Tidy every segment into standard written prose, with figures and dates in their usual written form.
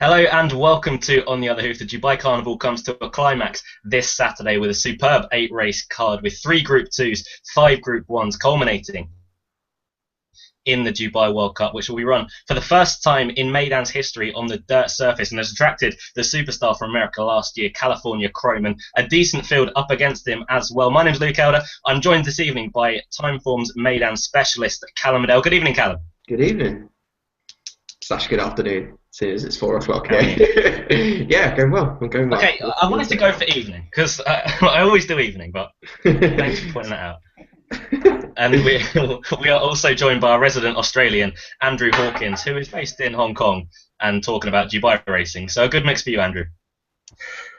Hello and welcome to On the Other Hoof. The Dubai Carnival comes to a climax this Saturday with a superb 8-race card with 3 Group 2s, 5 Group 1s, culminating in the Dubai World Cup, which will be run for the first time in Maidan's history on the dirt surface and has attracted the superstar from America last year, California Chrome, and a decent field up against him as well. My name's Luke Elder. I'm joined this evening by Timeform's Maidan specialist, Callum Adele. Good evening, Callum. Good evening. Slash good afternoon, seeing as it's 4 o'clock. How are you? Yeah, going well. I'm going well. Okay, I wanted to go for evening because I always do evening, but thanks for pointing that out. And we are also joined by our resident Australian, Andrew Hawkins, who is based in Hong Kong and talking about Dubai racing. So a good mix for you, Andrew.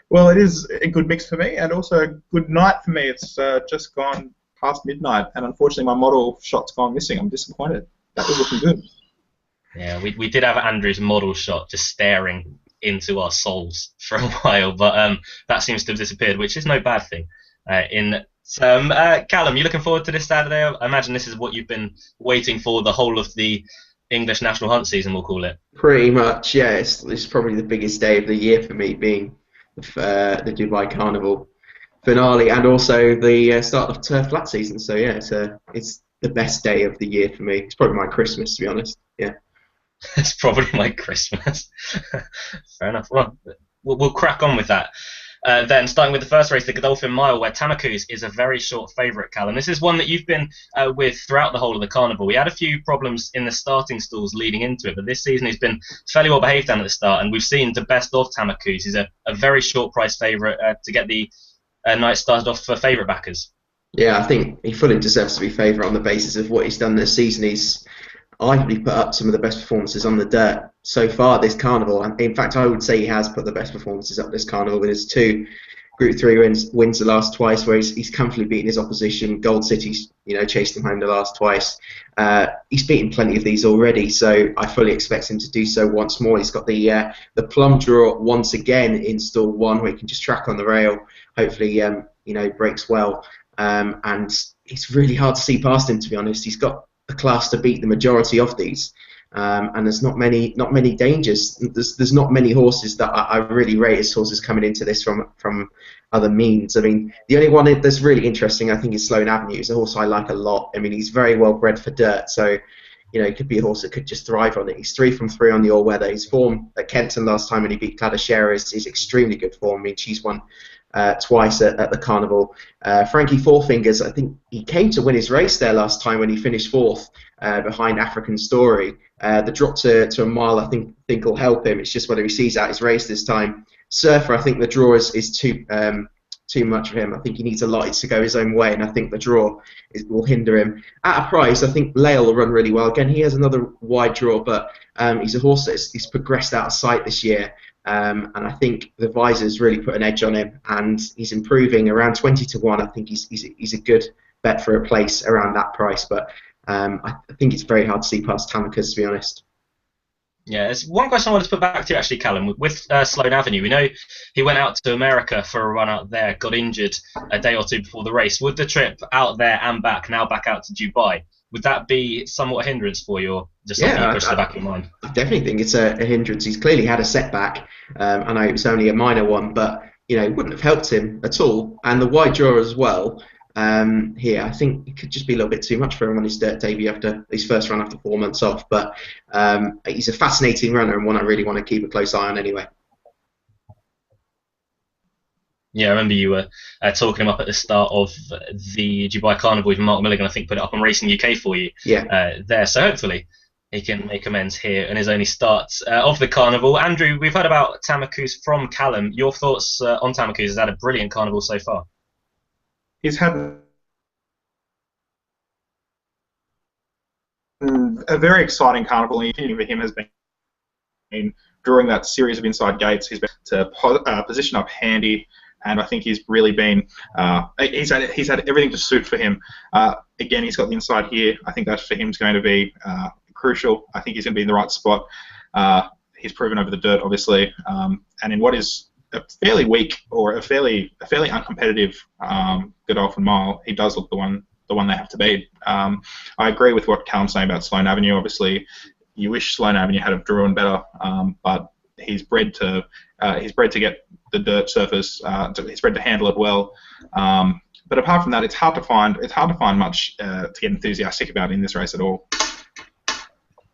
Well, it is a good mix for me, and also a good night for me. It's just gone past midnight, and unfortunately my model shot's gone missing. I'm disappointed. That was looking good. Yeah, we did have Andrew's model shot just staring into our souls for a while, but that seems to have disappeared, which is no bad thing. Callum, you looking forward to this Saturday? I imagine this is what you've been waiting for the whole of the English National Hunt season, we'll call it. Pretty much, yeah. It's probably the biggest day of the year for me, being the Dubai Carnival finale and also the start of Turf Flat season. So yeah, it's the best day of the year for me. It's probably my Christmas, to be honest. Yeah. It's probably my Christmas. Fair enough. Well, we'll crack on with that. Then, starting with the first race, the Godolphin Mile, where Tamakus is a very short favourite, Callum. This is one that you've been with throughout the whole of the carnival. We had a few problems in the starting stalls leading into it, but this season he's been fairly well behaved down at the start, and we've seen the best of Tamakus. He's a very short price favourite to get the night started off for favourite backers. Yeah, I think he fully deserves to be favourite on the basis of what he's done this season. He's arguably put up some of the best performances on the dirt so far this carnival, and in fact I would say he has put the best performances up this carnival with his 2 Group 3 wins the last twice, where he's comfortably beaten his opposition. Gold City's chased him home the last twice. He's beaten plenty of these already, so I fully expect him to do so once more. He's got the plum draw once again in stall 1, where he can just track on the rail, hopefully breaks well, and it's really hard to see past him, to be honest. He's got the class to beat the majority of these, and there's not many dangers. There's not many horses that I really rate as horses coming into this from other means. I mean, the only one that's really interesting, I think, is Sloane Avenue. It's a horse I like a lot. I mean, he's very well bred for dirt, so it could be a horse that could just thrive on it. He's 3 from 3 on the all-weather. His form at Kenton last time when he beat Cladashera is extremely good form. I mean, she's won twice at the carnival. Frankie Four Fingers, I think he came to win his race there last time when he finished 4th behind African Story. The drop to a mile, I think will help him. It's just whether he sees out his race this time. Surfer, I think the draw is too much for him. I think he needs a lot to go his own way, and I think the draw will hinder him. At a price, I think Lale will run really well. Again, he has another wide draw, but he's a horse that's progressed out of sight this year. And I think the Visor's really put an edge on him, and he's improving around 20 to 1. I think he's a good bet for a place around that price, but I think it's very hard to see past Tamakus, to be honest. Yeah, there's one question I wanted to put back to you, actually, Callum. With Sloane Avenue, we know he went out to America for a run out there, got injured a day or two before the race. Would the trip out there and back, now back out to Dubai, would that be somewhat a hindrance for you, or just something you push to the back of your mind? I definitely think it's a hindrance. He's clearly had a setback. I know it was only a minor one, but it wouldn't have helped him at all. And the wide draw as well. Here, I think it could just be a little bit too much for him on his dirt debut after his first run after 4 months off. But he's a fascinating runner and one I really want to keep a close eye on anyway. Yeah, I remember you were talking him up at the start of the Dubai Carnival with Mark Milligan. I think put it up on Racing UK for you. Yeah. There, so hopefully he can make amends here in his only start of the carnival. Andrew, we've heard about Tamakus from Callum. Your thoughts on Tamakus? He's had a brilliant carnival so far. He's had a very exciting carnival, and for him has been during that series of inside gates. He's been to position up handy, and I think he's really been he's had everything to suit for him. Again, he's got the inside here. I think that for him is going to be crucial. I think he's going to be in the right spot. He's proven over the dirt, obviously, and in what is a fairly weak or a fairly uncompetitive Godolphin Mile, he does look the one they have to beat. I agree with what Callum's saying about Sloane Avenue. Obviously, you wish Sloane Avenue had have drawn better, but he's bred to get the dirt surface. He's bred to handle it well. But apart from that, it's hard to find much to get enthusiastic about in this race at all.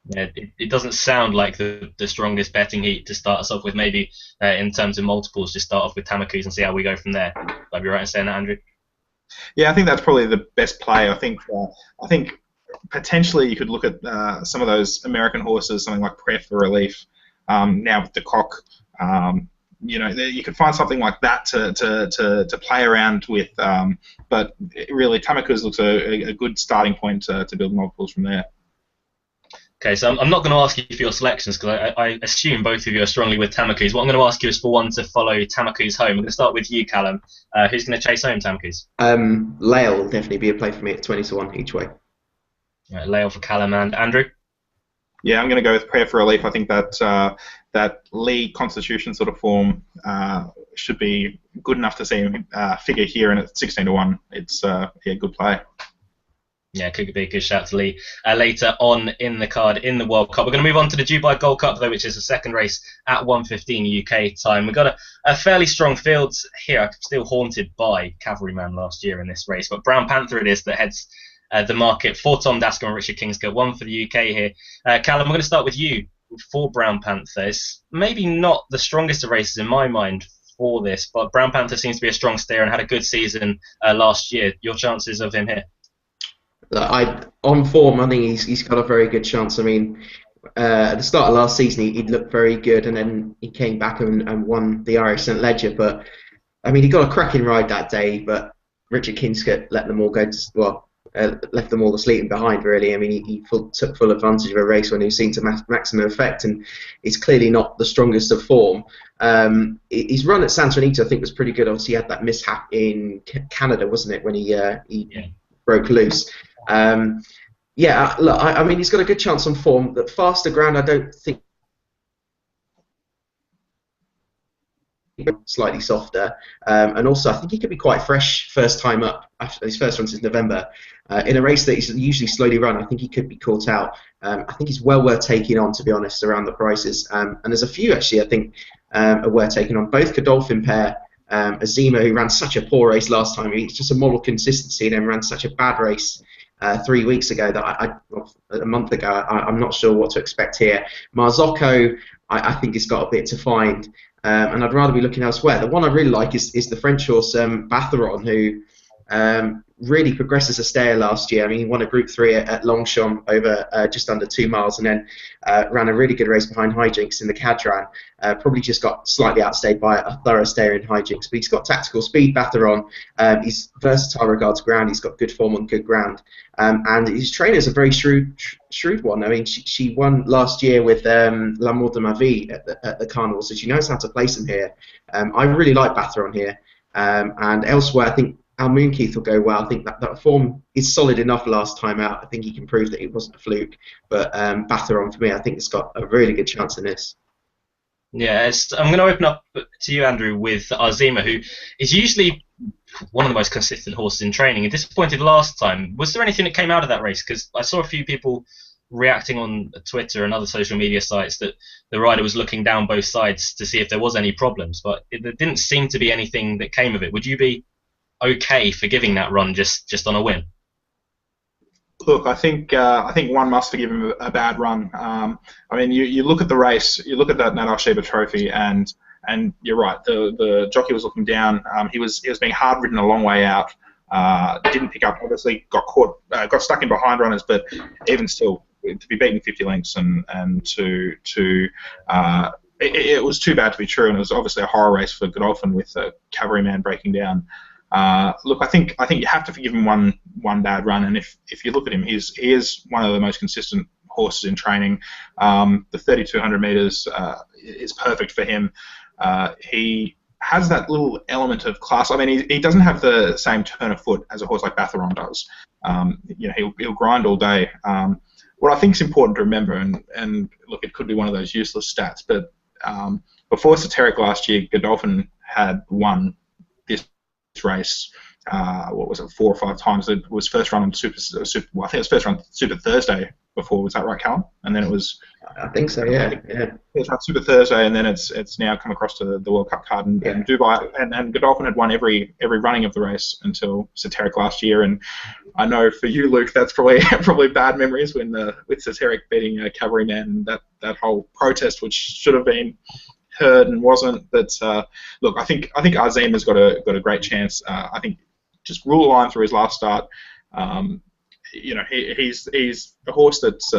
Yeah, it doesn't sound like the strongest betting heat to start us off with. Maybe in terms of multiples, just start off with Tamacus and see how we go from there. I'd be right in saying that, Andrew? Yeah, I think that's probably the best play. I think potentially you could look at some of those American horses, something like Prayer for Relief. Now with the Cock, you could find something like that to play around with. But really, Tamacus looks a good starting point to build multiples from there. Okay, so I'm not going to ask you for your selections because I assume both of you are strongly with Tamacus. What I'm going to ask you is for one to follow Tamacus home. I'm going to start with you, Callum. Who's going to chase home Tamacus? Lael will definitely be a play for me at 20-1 each way. Right, Lael for Callum and Andrew? Yeah, I'm going to go with Prayer for Relief. I think that Lee Constitution sort of form should be good enough to see him figure here, and at 16-1, it's a good play. Yeah, could be a good shout to Lee. Later on in the card in the World Cup, we're going to move on to the Dubai Gold Cup, though, which is the second race at 1:15 UK time. We've got a fairly strong field here. I'm still haunted by Cavalryman last year in this race, but Brown Panther it is that heads the market for Tom Daskell and Richard Kingscote. One for the UK here. Callum, we're going to start with you for Brown Panther. It's maybe not the strongest of races in my mind for this, but Brown Panther seems to be a strong steer and had a good season last year. Your chances of him here? On form, I think he's got a very good chance. I mean, at the start of last season, he'd looked very good, and then he came back and won the Irish St Leger. But I mean, he got a cracking ride that day, but Richard Kingscote let them all go. Left them all to sleeping behind, really. I mean, he took full advantage of a race when he was seen to maximum effect, and he's clearly not the strongest of form. His run at Santa Anita, I think, was pretty good. Obviously, he had that mishap in Canada, wasn't it, when he broke loose. Look, I mean, he's got a good chance on form. The faster ground, I don't think. Slightly softer, and also I think he could be quite fresh first time up after his first run since November. In a race that he's usually slowly run, I think he could be caught out. I think he's well worth taking on, to be honest, around the prices. And there's a few actually I think are worth taking on. Both Godolphin pair, Azima, who ran such a poor race last time, he's just a model consistency, and then ran such a bad race 3 weeks ago that a month ago. I'm not sure what to expect here. Marzocco, I think he's got a bit to find. And I'd rather be looking elsewhere. The one I really like is the French horse Batheron, who really progressed as a stayer last year. I mean, he won a Group 3 at Longchamp over just under 2 miles, and then ran a really good race behind Hijinks in the Cadran. Probably just got slightly outstayed by a thorough stayer in Hijinks, but he's got tactical speed, Batheron. He's versatile regards ground. He's got good form on good ground. And his trainer's a very shrewd one. I mean, she won last year with L'amour de ma vie at the Carnival, so she knows how to place him here. I really like Batheron here. And elsewhere, I think Al Moonkeith will go well. I think that form is solid enough last time out. I think he can prove that it wasn't a fluke. But Batheron, for me, I think it's got a really good chance in this. Yeah, I'm going to open up to you, Andrew, with Azima, who is usually one of the most consistent horses in training. And disappointed last time. Was there anything that came out of that race? Because I saw a few people reacting on Twitter and other social media sites that the rider was looking down both sides to see if there was any problems, but there didn't seem to be anything that came of it. Would you be okay forgiving that run just on a win? Look, I think one must forgive him a bad run. I mean, you look at the race, you look at that Nat Al-Sheba Trophy, and you're right. The jockey was looking down. He was being hard ridden a long way out. Didn't pick up. Obviously, got stuck in behind runners, but even still, to be beaten 50 lengths it was too bad to be true, and it was obviously a horror race for Godolphin with Cavalryman breaking down. Look, I think you have to forgive him one bad run, and if you look at him, he is one of the most consistent horses in training. The 3,200 metres is perfect for him. He has that little element of class. I mean, he doesn't have the same turn of foot as a horse like Batheron does. He'll grind all day. What I think is important to remember, and look, it could be one of those useless stats, but before Soteric last year, Godolphin had won this race. What was it, 4 or 5 times? It was first run on I think it was first run Super Thursday before. Was that right, Callum? And then it was. I think so. Yeah. It's like Super Thursday, and then it's now come across to the World Cup card, and Dubai and Godolphin had won every running of the race until Soteric last year, and I know for you, Luke, that's probably bad memories when with Soteric beating Cavalryman, and that whole protest, which should have been heard and wasn't. But look, I think Azim has got a great chance. I think just rule a line through his last start. He's a horse that's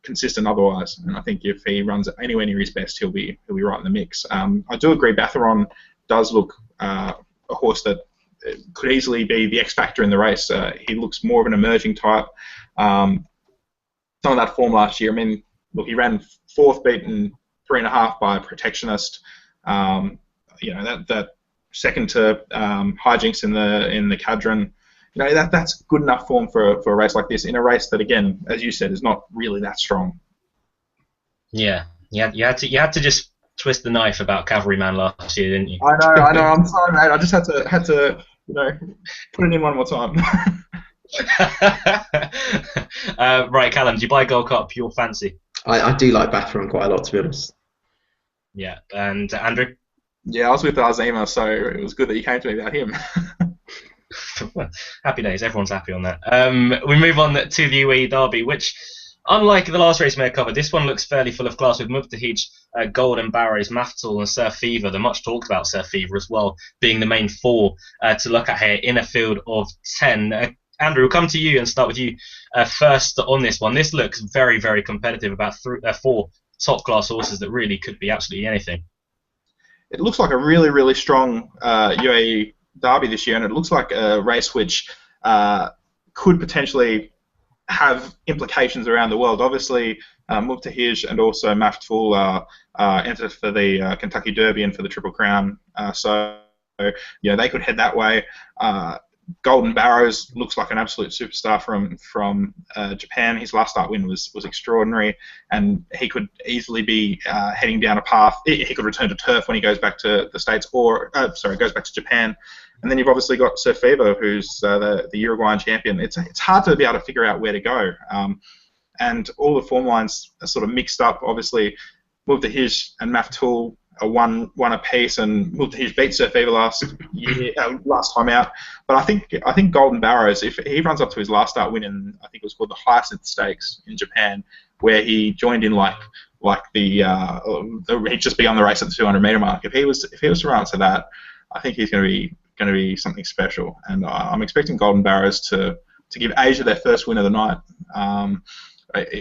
consistent otherwise, and I think if he runs anywhere near his best, he'll be right in the mix. I do agree. Batheron does look a horse that could easily be the X factor in the race. He looks more of an emerging type. Some of that form last year. I mean, look, he ran fourth, beaten 3.5 by a Protectionist. That second to Hijinks in the Cadron. That's good enough form for a race like this, in a race that, again, as you said, is not really that strong. Yeah, you had to just twist the knife about Cavalryman last year, didn't you? I know. I'm sorry, mate. I just had to put it in one more time. Right, Callum, do you buy Gold Cup your fancy? I do like Batheron quite a lot, to be honest. Yeah, and Andrew? Yeah, I was with Azima, so it was good that you came to me about him. Happy days, everyone's happy on that. We move on to the UAE Derby, which, unlike the last race we had covered, this one looks fairly full of class, with Mubtahij, Golden Barrows, Maftul and Surf Fever, the much talked about Surf Fever as well, being the main four to look at here in a field of 10. Andrew, we'll come to you and start with you first on this one. This looks very, very competitive, about four top class horses that really could be absolutely anything. It looks like a really, really strong UAE Derby this year, and it looks like a race which could potentially have implications around the world. Obviously, Mubtahij and also Maftul enter for the Kentucky Derby and for the Triple Crown, so they could head that way. Golden Barrows looks like an absolute superstar from Japan. His last start win was extraordinary, and he could easily be heading down a path. He could return to turf when he goes back to the States, goes back to Japan. And then you've obviously got Surf Fever, who's the Uruguayan champion. It's hard to be able to figure out where to go, and all the form lines are sort of mixed up. Obviously, Mubtahij and Maftul are one apiece, and Mubtahij beat Surf Fever last time out. But I think Golden Barrows, if he runs up to his last start win in, I think it was called the Hyacinth Stakes in Japan, where he joined in like he'd just be on the race at the 200 metre mark. If he was to run up to that, I think he's going to be something special, and I'm expecting Golden Barrows to give Asia their first win of the night.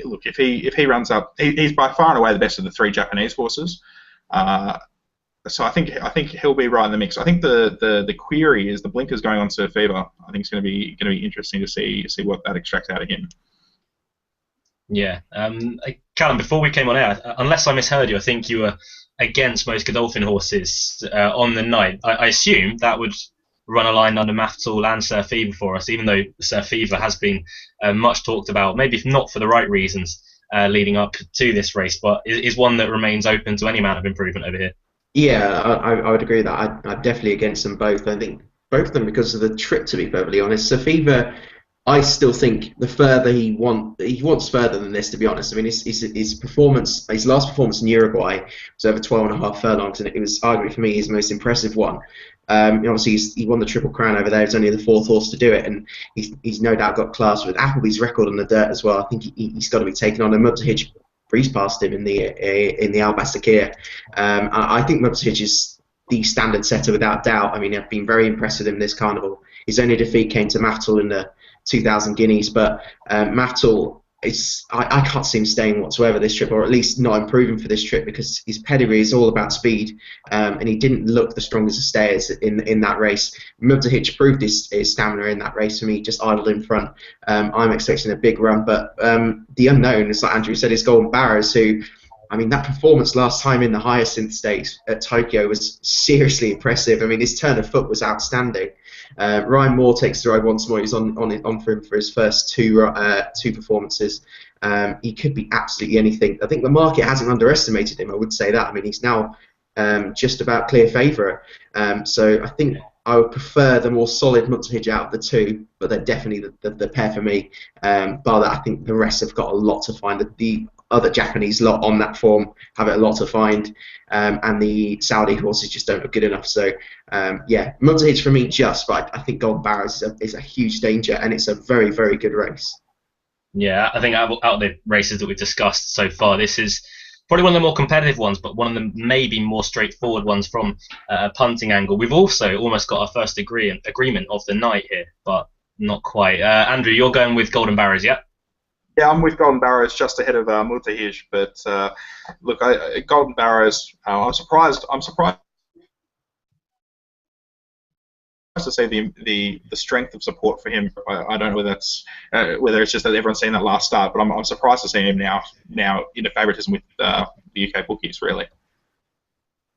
Look, if he runs up, he's by far and away the best of the three Japanese horses. So I think he'll be right in the mix. I think the query is the blinkers going on Surf Fever. I think it's going to be interesting to see what that extracts out of him. Yeah, Callum, before we came on air, unless I misheard you, I think you were against most Godolphin horses on the night. I assume that would run a line under Maftul and Surf Fever for us, even though Surf Fever has been much talked about, maybe not for the right reasons leading up to this race, but is one that remains open to any amount of improvement over here. Yeah, I would agree with that. I'm definitely against them both. I think both of them because of the trip, to be perfectly honest. Surf Fever, I still think the further he wants further than this, to be honest. I mean, his performance, his last performance in Uruguay was over 12.5 furlongs, and it was arguably for me his most impressive one. Obviously, he won the Triple Crown over there. He's only the fourth horse to do it, and he's no doubt got class with Appleby's record on the dirt as well. I think he's got to be taken on. And Mubtahij breezed past him in the Al Basakir. I think Mubtahij is the standard setter without doubt. I mean, I've been very impressed with him this carnival. His only defeat came to Maftul in the 2,000 guineas, but Maftul, I can't see him staying whatsoever this trip, or at least not improving for this trip, because his pedigree is all about speed, and he didn't look the strongest of stayers in that race. Mubtahij proved his stamina in that race for me, just idled in front. I'm expecting a big run, but the unknown, as like Andrew said, is Golden Barrows, who, I mean, that performance last time in the Hyacinth Stakes at Tokyo was seriously impressive. I mean, his turn of foot was outstanding. Ryan Moore takes the ride once more. He's on for him for his first two performances. He could be absolutely anything. I think the market hasn't underestimated him. I would say that. I mean, he's now just about clear favourite. So I think I would prefer the more solid Muntahij out of the two, but they're definitely the pair for me. Bar that, I think the rest have got a lot to find. The other Japanese lot on that form have a lot to find, and the Saudi horses just don't look good enough. So, yeah, Muntahij for me but I think Golden Barrows is a huge danger, and it's a very, very good race. Yeah, I think out of the races that we've discussed so far, this is probably one of the more competitive ones, but one of the maybe more straightforward ones from a punting angle. We've also almost got our first agreement of the night here, but not quite. Andrew, you're going with Golden Barrows, yeah? Yeah, I'm with Golden Barrows just ahead of Muntahij, but look, Golden Barrows. I'm surprised to see the strength of support for him. I don't know whether that's whether it's just that everyone's seen that last start, but I'm surprised to see him now into favouritism with the UK bookies, really.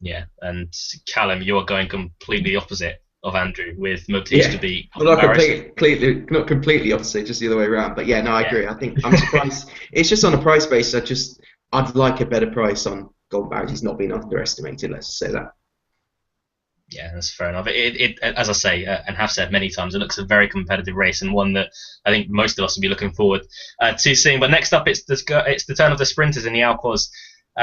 Yeah, and Callum, you're going completely opposite of Andrew with Muntahij to be. Well, not completely opposite, just the other way around. But yeah, no, I agree. I think I'm surprised. It's just on a price basis. I'd like a better price on Golden Barrows. He's not been underestimated. Let's just say that. Yeah, that's fair enough. It as I say, and have said many times, it looks a very competitive race and one that I think most of us will be looking forward to seeing. But next up, it's the turn of the sprinters in the Alcoz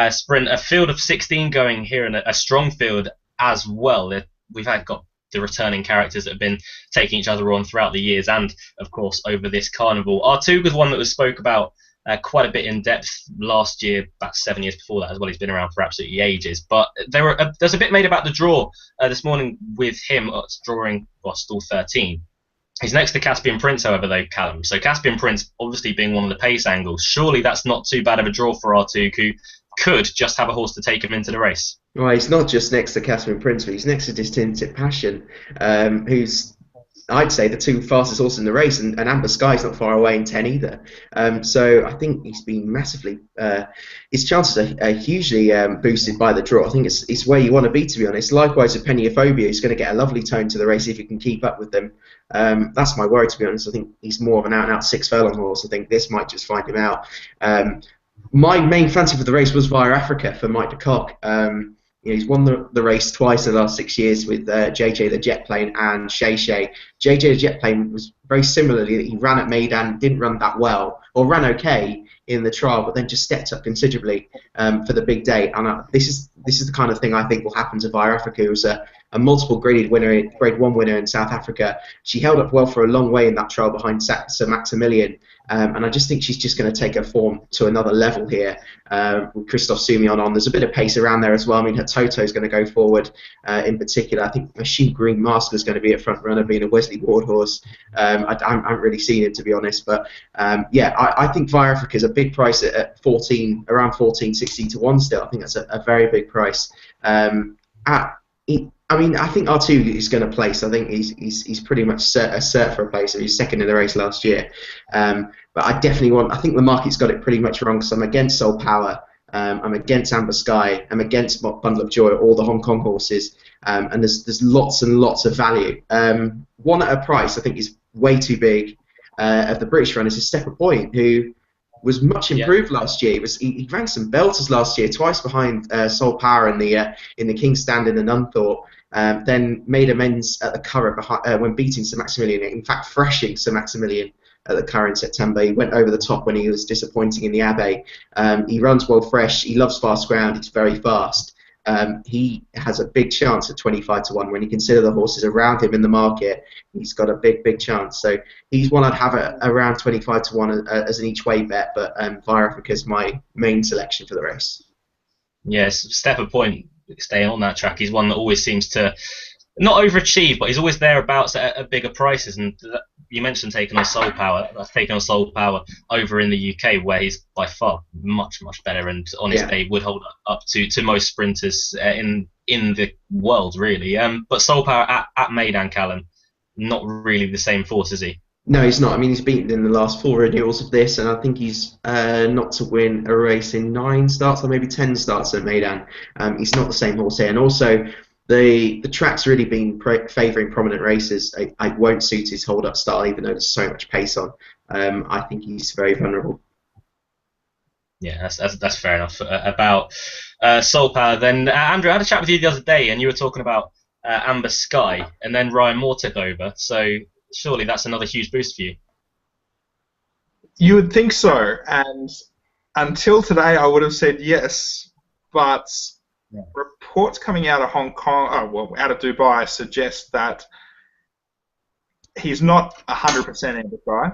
sprint. A field of 16 going here, and a strong field as well. We've got the returning characters that have been taking each other on throughout the years, and of course over this carnival. R2 was one that was spoke about quite a bit in depth last year, about 7 years before that as well. He's been around for absolutely ages. But there's a bit made about the draw this morning with him drawing stall 13. He's next to Caspian Prince, however, though, Callum. So Caspian Prince obviously being one of the pace angles. Surely that's not too bad of a draw for R2, who could just have a horse to take him into the race. Well, he's not just next to Caspian Prince, but he's next to Distinct Passion, who's, I'd say, the two fastest horses in the race, and Amber Sky's not far away in 10 either. So I think he's been massively, his chances are hugely boosted by the draw. I think it's where you want to be, to be honest. Likewise with Peniophobia, he's going to get a lovely tone to the race if he can keep up with them. That's my worry, to be honest. I think he's more of an out-and-out 6 furlong horse. I think this might just find him out. My main fancy for the race was Via Africa for Mike de Kock. He's won the race twice in the last 6 years with JJ the Jet Plane and Shay Shay. JJ the Jet Plane was very similarly, he ran at Meydan, didn't run that well, or ran okay in the trial, but then just stepped up considerably for the big day. And this is the kind of thing I think will happen to Via Africa, who was a multiple Grade 1 winner in South Africa. She held up well for a long way in that trial behind Sir Maximilian. And I just think she's just going to take her form to another level here with Christophe Soumillon on. There's a bit of pace around there as well. I mean, her Toto's going to go forward in particular. I think Machine Green Master is going to be a front runner, being a Wesley Ward horse. I haven't really seen him, to be honest. But yeah, I think Via Africa is a big price at 14, around 14, 16 to 1 still. I think that's a very big price. I mean, I think R2 is going to place. I think he's pretty much a cert for a place. He was second in the race last year. But I think the market's got it pretty much wrong, because I'm against Soul Power. I'm against Amber Sky. I'm against Bundle of Joy, all the Hong Kong horses. And there's lots and lots of value. One at a price I think is way too big of the British runners is Stepper Point, who was much improved last year. He ran some belters last year, twice behind Soul Power in the King's Stand in the Nunthorpe. Then made amends at the Curragh when beating Sir Maximilian. In fact, thrashing Sir Maximilian at the Curragh in September. He went over the top when he was disappointing in the Abbey. He runs well fresh. He loves fast ground. He's very fast. He has a big chance at 25 to 1 when you consider the horses around him in the market. He's got a big chance. So he's one I'd have around 25 to 1 as an each way bet. But Via Africa is my main selection for the race. Yes, Stepper Point, staying on that track, he's one that always seems to not overachieve, but he's always thereabouts at bigger prices. And you mentioned taking on Soul Power. That's taken on Soul Power over in the UK, where he's by far much better, and on his day would hold up to most sprinters in the world, really. But Soul Power at Meydan, Callum, not really the same force, is he? No, he's not. I mean, he's beaten in the last 4 renewals of this, and I think he's not to win a race in 9 starts or maybe 10 starts at Meydan. He's not the same horse here, and also the track's really been favouring prominent races. I won't suit his hold-up style, even though there's so much pace on. I think he's very vulnerable. Yeah, that's fair enough. About Soul Power, then Andrew, I had a chat with you the other day, and you were talking about Amber Sky, and then Ryan Moore took over. So surely that's another huge boost for you. You would think so, and until today I would have said yes, but reports coming out of Hong Kong, out of Dubai, suggest that he's not 100% Amber Sky.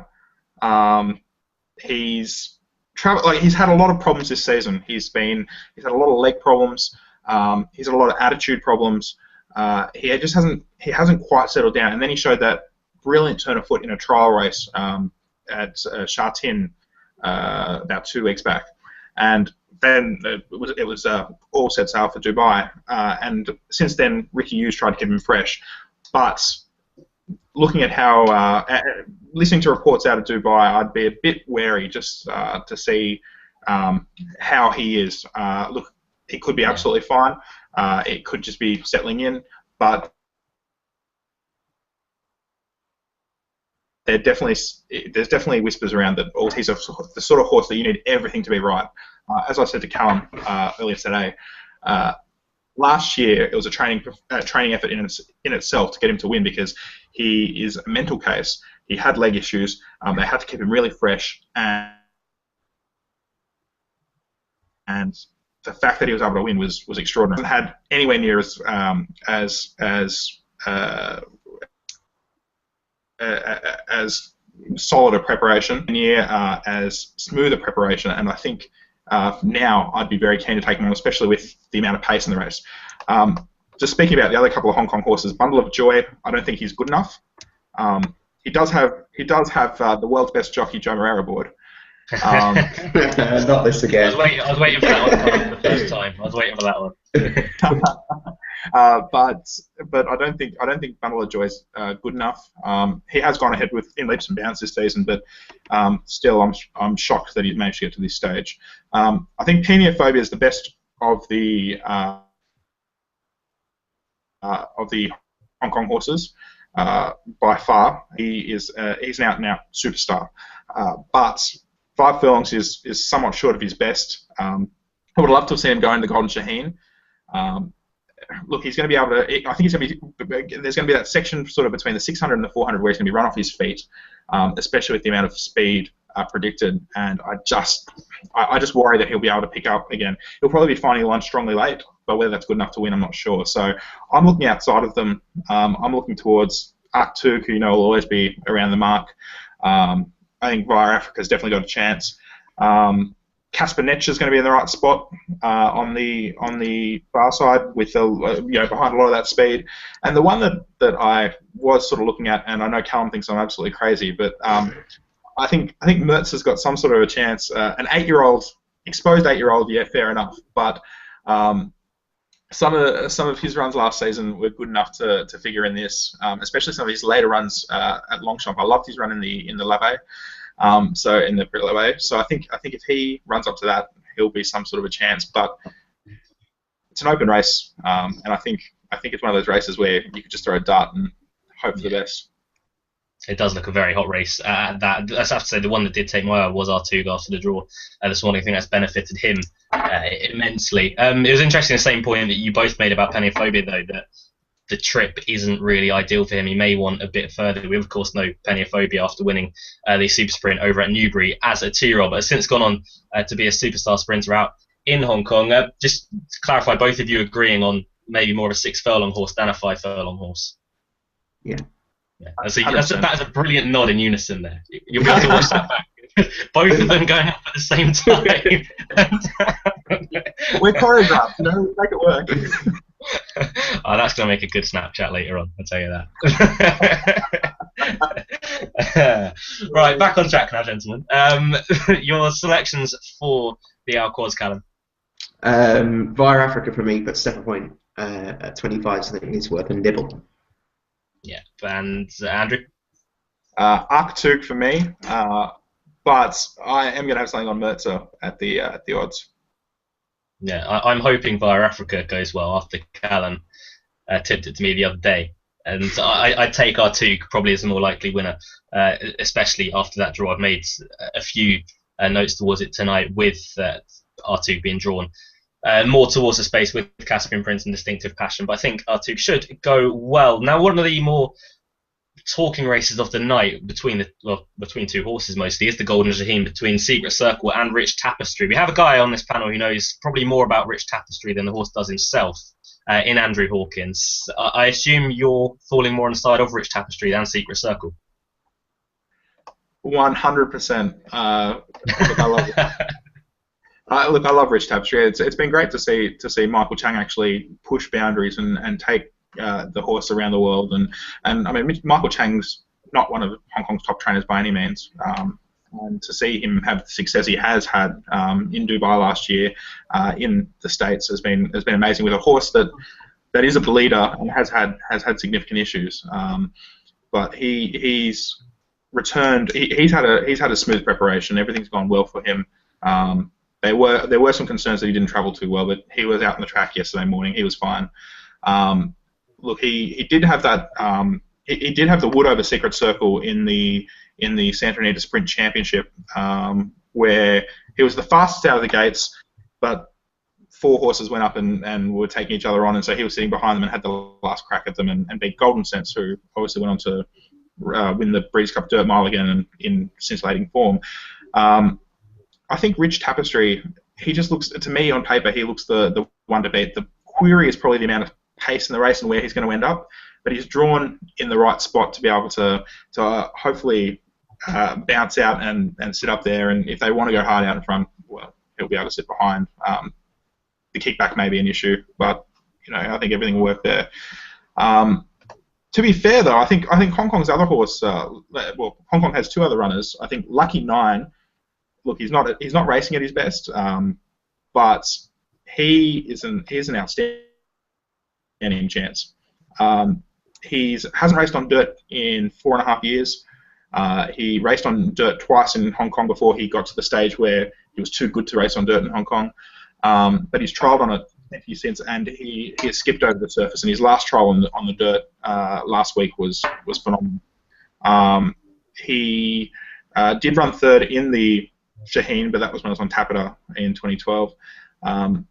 He's had a lot of problems this season. He's had a lot of leg problems. He's had a lot of attitude problems. He hasn't quite settled down. And then he showed that brilliant turn of foot in a trial race at Sha Tin about 2 weeks back, and then it was all set sail for Dubai. And since then, Ricky Hughes tried to keep him fresh, but looking at how listening to reports out of Dubai, I'd be a bit wary just to see how he is. Look, he could be absolutely fine. It could just be settling in, but there's definitely whispers around that he's the sort of horse that you need everything to be right. As I said to Callum earlier today, last year it was a training effort in itself to get him to win, because he is a mental case. He had leg issues. They had to keep him really fresh, and the fact that he was able to win was extraordinary. He hadn't had anywhere near as solid a preparation, as smooth a preparation, and I think now I'd be very keen to take him on, especially with the amount of pace in the race. Just speaking about the other couple of Hong Kong horses, Bundle of Joy, I don't think he's good enough. He does have the world's best jockey, Joe Moreira, aboard. Not this again. I was waiting for that one the first time. I was waiting for that one. But I don't think Bundle of Joy is good enough. He has gone ahead in leaps and bounds this season, but still, I'm shocked that he's managed to get to this stage. I think Peniophobia is the best of the Hong Kong horses by far. He's an out-and-out superstar, but 5 furlongs is somewhat short of his best. I would love to have seen him go in the Golden Shaheen. Look, he's going to be able to. I think there's going to be that section sort of between the 600 and the 400 where he's going to be run off his feet, especially with the amount of speed predicted. And I just worry that he'll be able to pick up again. He'll probably be finding a line strongly late, but whether that's good enough to win, I'm not sure. So I'm looking outside of them. I'm looking towards Arctic, who will always be around the mark. I think Via Africa's definitely got a chance. Casper Netsch is going to be in the right spot on the far side with behind a lot of that speed. And the one that I was sort of looking at, and I know Callum thinks I'm absolutely crazy, but I think Mertz has got some sort of a chance. An exposed 8-year-old, yeah, fair enough, but some of his runs last season were good enough to figure in this, especially some of his later runs at Longchamp. I loved his run in the Lavé. So in the Prix. So I think if he runs up to that, he'll be some sort of a chance. But it's an open race, and I think it's one of those races where you could just throw a dart and hope for the best. It does look a very hot race. I have to say, the one that did take my eye was Artug after the draw this morning. I think that's benefited him immensely. It was interesting, the same point that you both made about Peniophobia, though, that the trip isn't really ideal for him. He may want a bit further. We, of course, know Peniophobia after winning the Super Sprint over at Newbury as a 2-year-old, but has since gone on to be a superstar sprinter out in Hong Kong. Just to clarify, both of you agreeing on maybe more of a 6-furlong horse than a 5-furlong horse. Yeah. So that is a brilliant nod in unison there. You'll be able to watch that back. Both of them going up at the same time. We're choreographed, make it work. That's going to make a good Snapchat later on, I'll tell you that. Right, back on track now, gentlemen. Your selections for the Al Quads, Callum? Via Africa for me, but Stepper Point at 25, so I think it's worth a nibble. Yeah, and Andrew? Arctic for me, but I am going to have something on Mertzer at the odds. Yeah, I'm hoping Via Africa goes well after Callum tipped it to me the other day. And I'd take Artug probably as a more likely winner, especially after that draw. I've made a few notes towards it tonight with Artug being drawn. more towards the space with Caspian Prince and Distinctive Passion. But I think Artuk should go well. Now, one of the more talking races of the night between two horses mostly is the Golden Shaheen between Secret Circle and Rich Tapestry. We have a guy on this panel who knows probably more about Rich Tapestry than the horse does himself, in Andrew Hawkins. I assume you're falling more on the side of Rich Tapestry than Secret Circle. 100%. Look, I love it. Look, I love Rich Tapestry. It's been great to see Michael Chang actually push boundaries and take the horse around the world. And I mean, Michael Chang's not one of Hong Kong's top trainers by any means. And to see him have the success he has had in Dubai last year, in the States, has been amazing with a horse that is a bleeder and has had significant issues. But he's returned. He's had a smooth preparation. Everything's gone well for him. There were some concerns that he didn't travel too well, but he was out on the track yesterday morning. He was fine. Look, he did have that. He did have the wood over Secret Circle in the Santa Anita Sprint Championship, where he was the fastest out of the gates, but 4 horses went up and were taking each other on, and so he was sitting behind them and had the last crack at them and beat Golden Sense, who obviously went on to win the Breeders' Cup Dirt Mile again and in scintillating form. I think Rich Tapestry, he just looks, to me on paper, he looks the one to beat. The query is probably the amount of pace in the race and where he's going to end up, but he's drawn in the right spot to be able to hopefully bounce out and sit up there, and if they want to go hard out in front, well, he'll be able to sit behind. The kickback may be an issue, but I think everything will work there. To be fair, though, I think Hong Kong's other horse, Hong Kong has 2 other runners. I think Lucky 9. Look, he's not racing at his best, but he is an outstanding chance. He hasn't raced on dirt in 4.5 years. He raced on dirt twice in Hong Kong before he got to the stage where he was too good to race on dirt in Hong Kong. But he's trialled on it a few since, and he has skipped over the surface. And his last trial on the dirt last week was phenomenal. He did run 3rd in the Shaheen, but that was when I was on Tapita in 2012.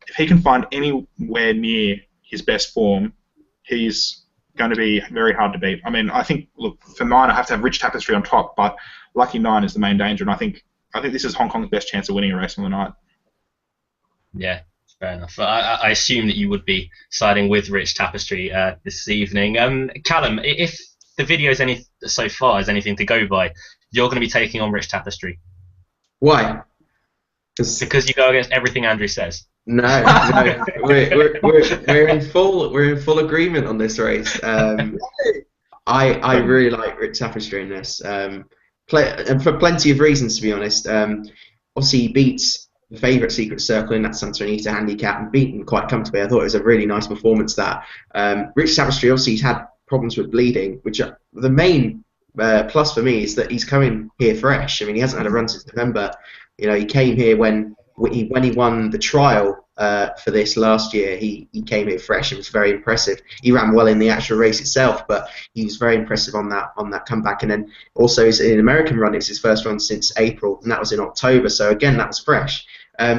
If he can find anywhere near his best form, he's going to be very hard to beat. I mean, I think, look, for mine, I have to have Rich Tapestry on top, but Lucky 9 is the main danger, and I think this is Hong Kong's best chance of winning a race on the night. Yeah, fair enough. I assume that you would be siding with Rich Tapestry this evening. Callum, if the video is so far is anything to go by, you're going to be taking on Rich Tapestry. Why? Because you go against everything Andrew says. No, we're in full agreement on this race. I really like Rich Tapestry in this, and for plenty of reasons, to be honest. Obviously, he beats the favourite Secret Circle in that Santa Anita handicap and beat him quite comfortably. I thought it was a really nice performance. That Rich Tapestry, obviously, he's had problems with bleeding, which the main plus for me is that he's coming here fresh. I mean, he hasn't had a run since November. He came here when he won the trial for this last year. He came here fresh and was very impressive. He ran well in the actual race itself, but he was very impressive on that comeback. And then also in an American run, it's his first run since April, and that was in October. So again, that was fresh.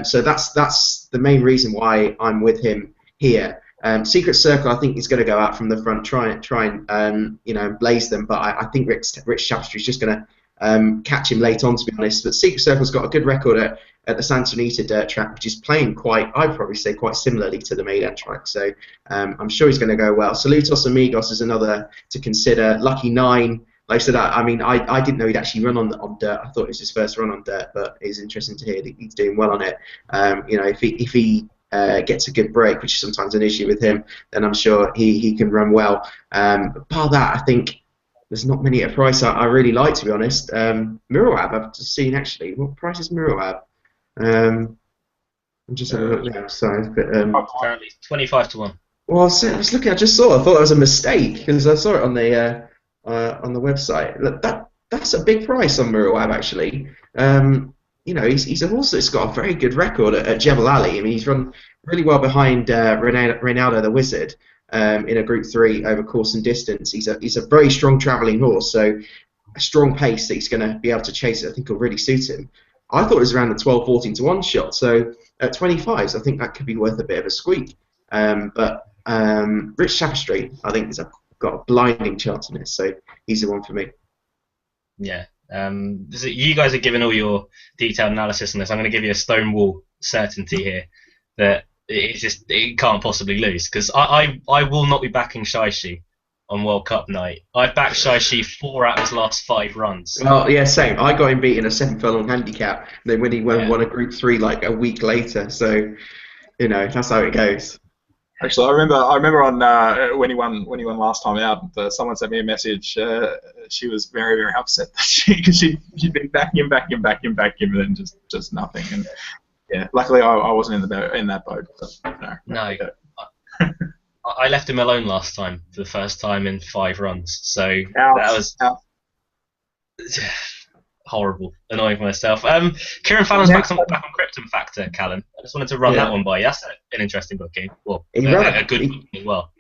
So that's the main reason why I'm with him here. Secret Circle, I think, is going to go out from the front, try and blaze them. But I think Rich Tapestry is just going to catch him late on, to be honest. But Secret Circle's got a good record at the Santa Anita dirt track, which is playing I'd probably say quite similarly to the Maiden track. So I'm sure he's going to go well. Saludos Amigos is another to consider. Lucky 9. Like I said, I didn't know he'd actually run on dirt. I thought it was his first run on dirt, but it's interesting to hear that he's doing well on it. If he gets a good break, which is sometimes an issue with him, then I'm sure he can run well. But part of that, I think there's not many at a price I really like, to be honest. Mirawab, I've just seen actually. What price is Mirawab? I'm just having a look now. Sorry, but currently 25 to 1. Well, I was looking. I just saw. I thought that was a mistake because I saw it on the website. That's a big price on Mirawab, actually. He's a horse that's got a very good record at Jebel Ali. I mean, he's run really well behind Reynaldo the Wizard in a Group 3 over course and distance. He's a very strong travelling horse, so a strong pace that he's going to be able to chase it, I think, will really suit him. I thought it was around the 12-14 to 1 shot, so at 25s, I think that could be worth a bit of a squeak. But Rich Tapestry, I think, has got a blinding chance in this, so he's the one for me. Yeah. You guys are giving all your detailed analysis on this. I'm going to give you a stonewall certainty here that it can't possibly lose, because I will not be backing Shaishi on World Cup night. I've backed Shaishi 4 out of his last 5 runs. Well, yeah, same. I got him beaten a 7 furlong handicap. And then when he won a Group 3 like a week later, so that's how it goes. Actually, I remember on when he won last time out, someone sent me a message. She was very, very upset that she'd been backing him, and then just nothing. And yeah, luckily I wasn't in that boat. But, no. I left him alone last time for the first time in 5 runs, so that was horrible, annoying for myself. Kieran Fallon's back on Krypton Factor, Callum. I just wanted to run that one by you. That's an interesting booking. Well, a good booking as well.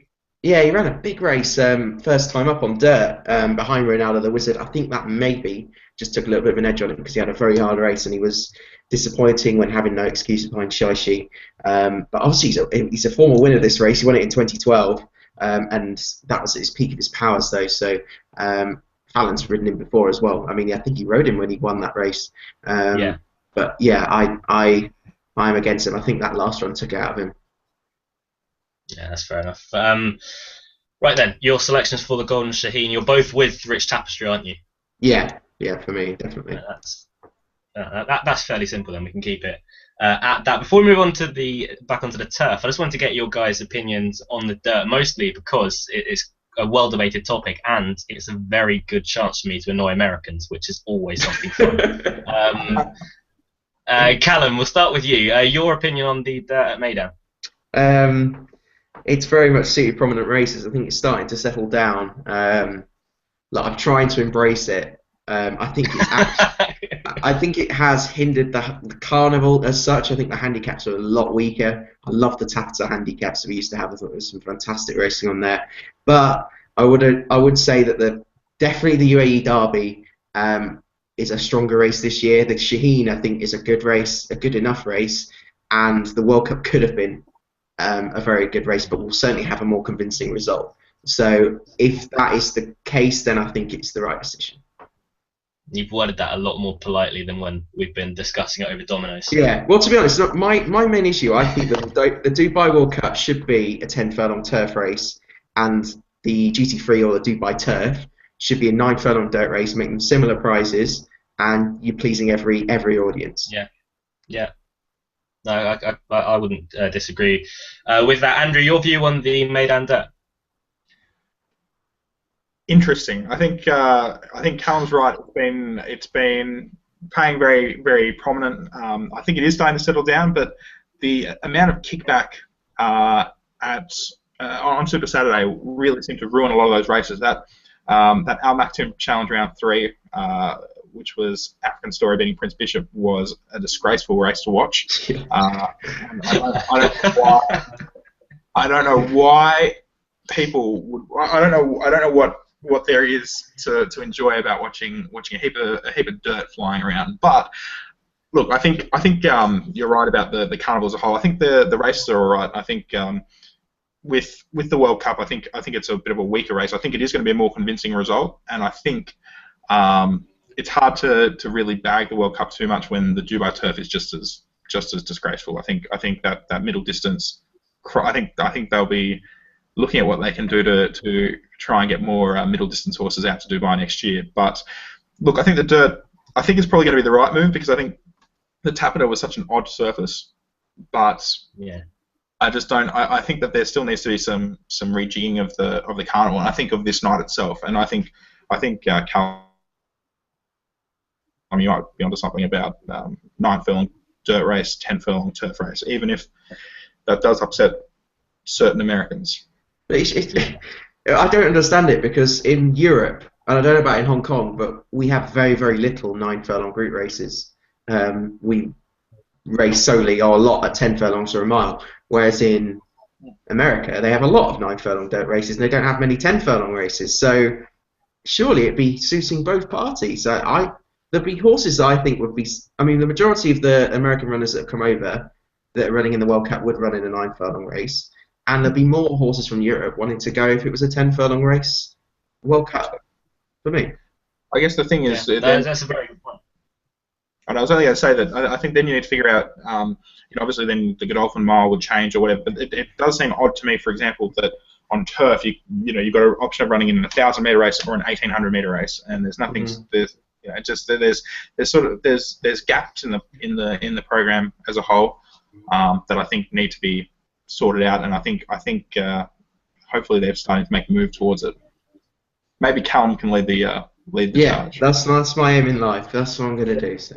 Yeah, he ran a big race first time up on dirt behind Ronaldo the Wizard. I think that maybe just took a little bit of an edge on him because he had a very hard race and he was disappointing when having no excuse behind Shaishi. But obviously he's a former winner of this race. He won it in 2012 and that was at his peak of his powers though. So Fallon's ridden him before as well. I mean, I think he rode him when he won that race. But yeah, I am against him. I think that last run took it out of him. Yeah, that's fair enough. Right then, your selections for the Golden Shaheen. You're both with Rich Tapestry, aren't you? Yeah, for me, definitely. That's fairly simple. Then we can keep it at that. Before we move on to back onto the turf, I just wanted to get your guys' opinions on the dirt, mostly because it is a well-debated topic and it's a very good chance for me to annoy Americans, which is always something fun. Callum, we'll start with you. Your opinion on the dirt at Meydan? It's very much suited prominent races. I think it's starting to settle down. I'm trying to embrace it. I think it has hindered the carnival as such. I think the handicaps are a lot weaker. I love the Tafta handicaps that we used to have. I thought there was some fantastic racing on there. But I would say that definitely the UAE Derby is a stronger race this year. The Shaheen, I think, is a good race, a good enough race, and the World Cup could have been a very good race, but will certainly have a more convincing result. So if that is the case, then I think it's the right decision. You've worded that a lot more politely than when we've been discussing it over dominoes. Yeah, well, to be honest, my main issue, I think that the Dubai World Cup should be a 10 furlong turf race, and the GT3 or the Dubai Turf should be a 9 furlong dirt race, make them similar prizes, and you're pleasing every audience. Yeah. No, I wouldn't disagree with that. Andrew, your view on the Meydan Dirt? Interesting. I think Callum's right. It's been paying very, very prominent. I think it is starting to settle down, but the amount of kickback on Super Saturday really seemed to ruin a lot of those races. That Al Maktoum Challenge Round 3, which was African Story beating Prince Bishop, was a disgraceful race to watch. I don't know why people would. I don't know what there is to enjoy about watching a heap of dirt flying around. But look, I think you're right about the carnival as a whole. I think the races are all right. I think with the World Cup, I think it's a bit of a weaker race. I think it is going to be a more convincing result, and I think it's hard to really bag the World Cup too much when the Dubai Turf is just as disgraceful. I think that middle distance. I think they'll be looking at what they can do to try and get more middle distance horses out to Dubai next year. But look, I think the dirt. I think it's probably going to be the right move because I think the Tapeta was such an odd surface. But yeah, I just don't. I think that there still needs to be some rejigging of the carnival, and I think of this night itself. And I think Cal, you might be onto something about 9 furlong dirt race, 10 furlong turf race, even if that does upset certain Americans. But I don't understand it because in Europe, and I don't know about in Hong Kong, but we have very, very little 9 furlong group races. We race solely or a lot at 10 furlongs or a mile, whereas in America they have a lot of 9 furlong dirt races and they don't have many 10 furlong races. So surely it'd be suiting both parties. There'd be horses that I think would be. I mean, the majority of the American runners that have come over, that are running in the World Cup would run in a 9 furlong race, and there'd be more horses from Europe wanting to go if it was a 10 furlong race World Cup for me. I guess the thing Yeah, is, then, that's a very good point. and I was only going to say that I think then you need to figure out, obviously then the Godolphin mile would change or whatever, but it does seem odd to me, for example, that on turf, you've got an option of running in a 1,000-meter race or an 1,800-meter race, and there's nothing. There's gaps in the program as a whole that I think need to be sorted out, and I think hopefully they're starting to make a move towards it. Maybe Callum can lead the charge. That's my aim in life. That's what I'm going to do. So.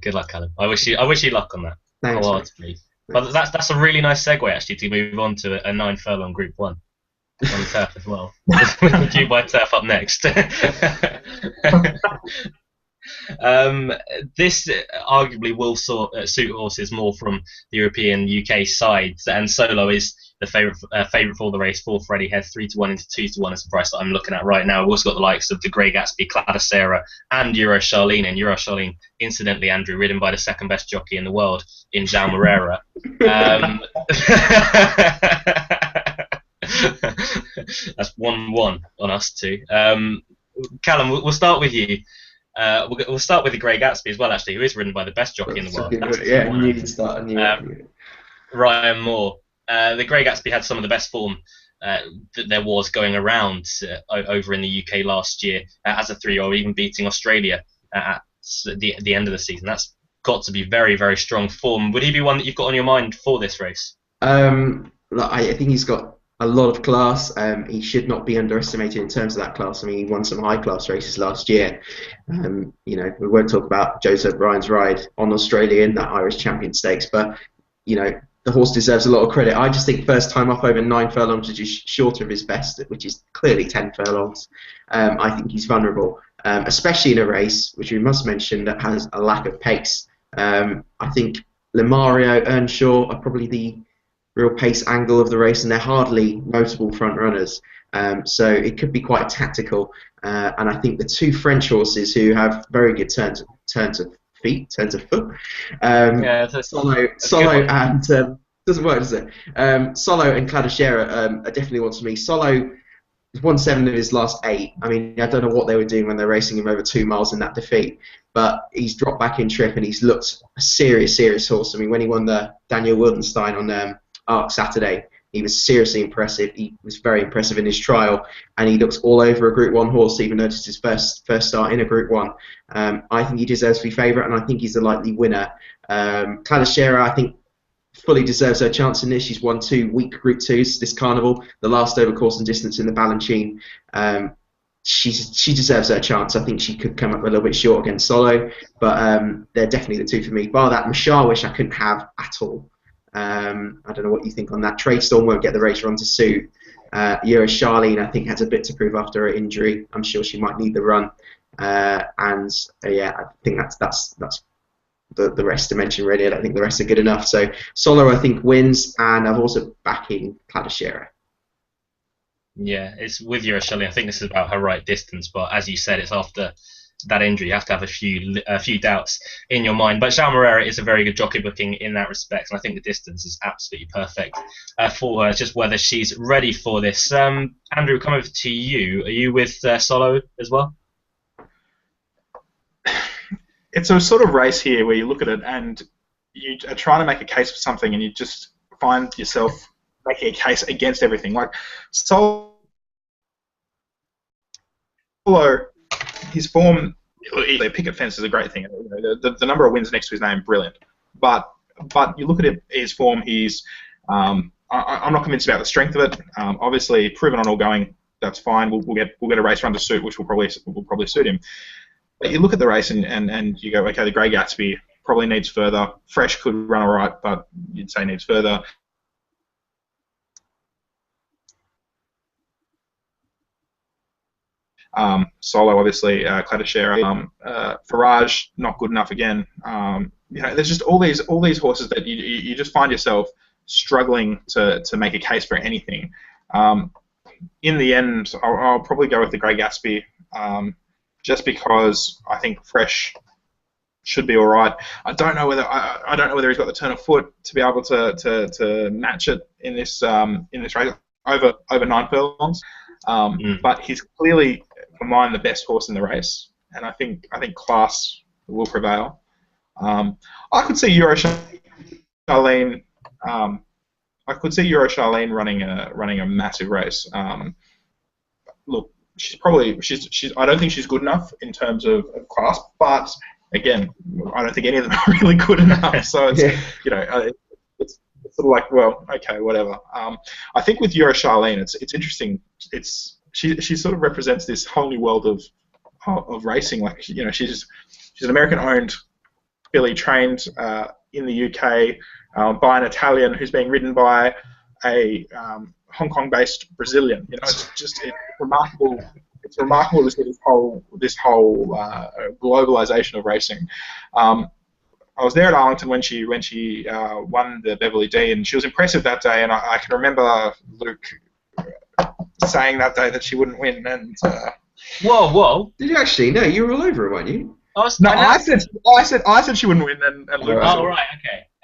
Good luck, Callum. I wish you luck on that. Thanks, wholeheartedly. But that's a really nice segue actually to move on to a 9 furlong Group 1 on turf as well. With the Dubai Turf up next. This arguably will suit horses more from the European UK sides, and Solo is the favourite for the race for Freddie Head, 3-1 into 2-1 is the price that I'm looking at right now. We've also got the likes of the Grey Gatsby, Cladicera, and Euro Charlene. And Euro Charlene, incidentally, Andrew, ridden by the second best jockey in the world in João Moreira. That's 1-1 on us two. Callum, we'll start with you. We'll start with the Grey Gatsby as well, actually, who is ridden by the best jockey in the world. You can start. Ryan Moore. The Grey Gatsby had some of the best form that there was going around over in the UK last year as a 3-year-old, even beating Australia at the end of the season. That's got to be very, very strong form. Would he be one that you've got on your mind for this race? I think he's got a lot of class. He should not be underestimated in terms of that class. I mean, he won some high-class races last year. We won't talk about Joseph Bryan's ride on Australia in that Irish Champion Stakes, but the horse deserves a lot of credit. I just think first time off over 9 furlongs is just short of his best, which is clearly 10 furlongs. I think he's vulnerable, especially in a race, which we must mention, that has a lack of pace. I think Lemario, Earnshaw are probably the real pace angle of the race, and they're hardly notable front runners. So it could be quite tactical. And I think the 2 French horses who have very good turns of foot. Solo and doesn't work, does it? Solo and Cladicera are definitely ones for me. Solo won 7 of his last 8. I mean, I don't know what they were doing when they're racing him over 2 miles in that defeat, but he's dropped back in trip and he's looked a serious horse. I mean, when he won the Daniel Wildenstein on Arc Saturday, he was seriously impressive. He was very impressive in his trial, and he looks all over a Group 1 horse, even though it's his first start in a Group 1. I think he deserves to be favourite, and I think he's a likely winner. Cladicera, I think, fully deserves her chance in this. She's won 2 weak Group 2s this carnival, the last over course and distance in the Balanchine. She deserves her chance. I think she could come up a little bit short against Solo, but they're definitely the 2 for me. Bar that, Mashawish I couldn't have at all. I don't know what you think on that. Tradestorm won't get the race run to suit. Euro Charlene, I think, has a bit to prove after her injury. I'm sure she might need the run. I think that's the rest to mention, really. I don't think the rest are good enough. So Solo, I think, wins, and I'm also backing Cladicera. Yeah, it's with Euro Charlene. I think this is about her right distance, but as you said, it's after that injury. You have to have a few doubts in your mind. But João Moreira is a very good jockey booking in that respect, and I think the distance is absolutely perfect for her. It's just whether she's ready for this. Andrew, come over to you. Are you with Solo as well? It's a sort of race here where you look at it and you are trying to make a case for something, and you just find yourself making a case against everything. Like Solo, his form, the picket fence is a great thing. The number of wins next to his name, brilliant. But you look at his form, he's I'm not convinced about the strength of it. Obviously, proven on all going, that's fine. We'll get a race run to suit, which will probably suit him. But you look at the race and you go, okay, the Grey Gatsby probably needs further. Fresh could run all right, but you'd say needs further. Solo, obviously, Cladicera, Farage, not good enough again. There's just all these horses that you just find yourself struggling to make a case for anything. In the end, I'll probably go with the Grey Gatsby, just because I think Fresh should be all right. I don't know whether he's got the turn of foot to be able to match it in this race over 9 furlongs. But he's clearly, for mine, the best horse in the race, and I think class will prevail. I could see Euro Charlene. I could see Euro Charlene running a massive race. Look, I don't think she's good enough in terms of class, but again, I don't think any of them are really good enough. So it's it's sort of like, well, okay, whatever. I think with Euro Charlene, it's interesting. She sort of represents this whole new world of racing. Like, she's an American-owned filly trained in the UK by an Italian who's being ridden by a Hong Kong-based Brazilian. It's remarkable. It's remarkable to see this whole globalization of racing. I was there at Arlington when she won the Beverly D, and she was impressive that day. And I can remember Luke saying that day that she wouldn't win. And whoa! Did you actually? No, you were all over it, weren't you? I said she wouldn't win, and Luke. Oh, right,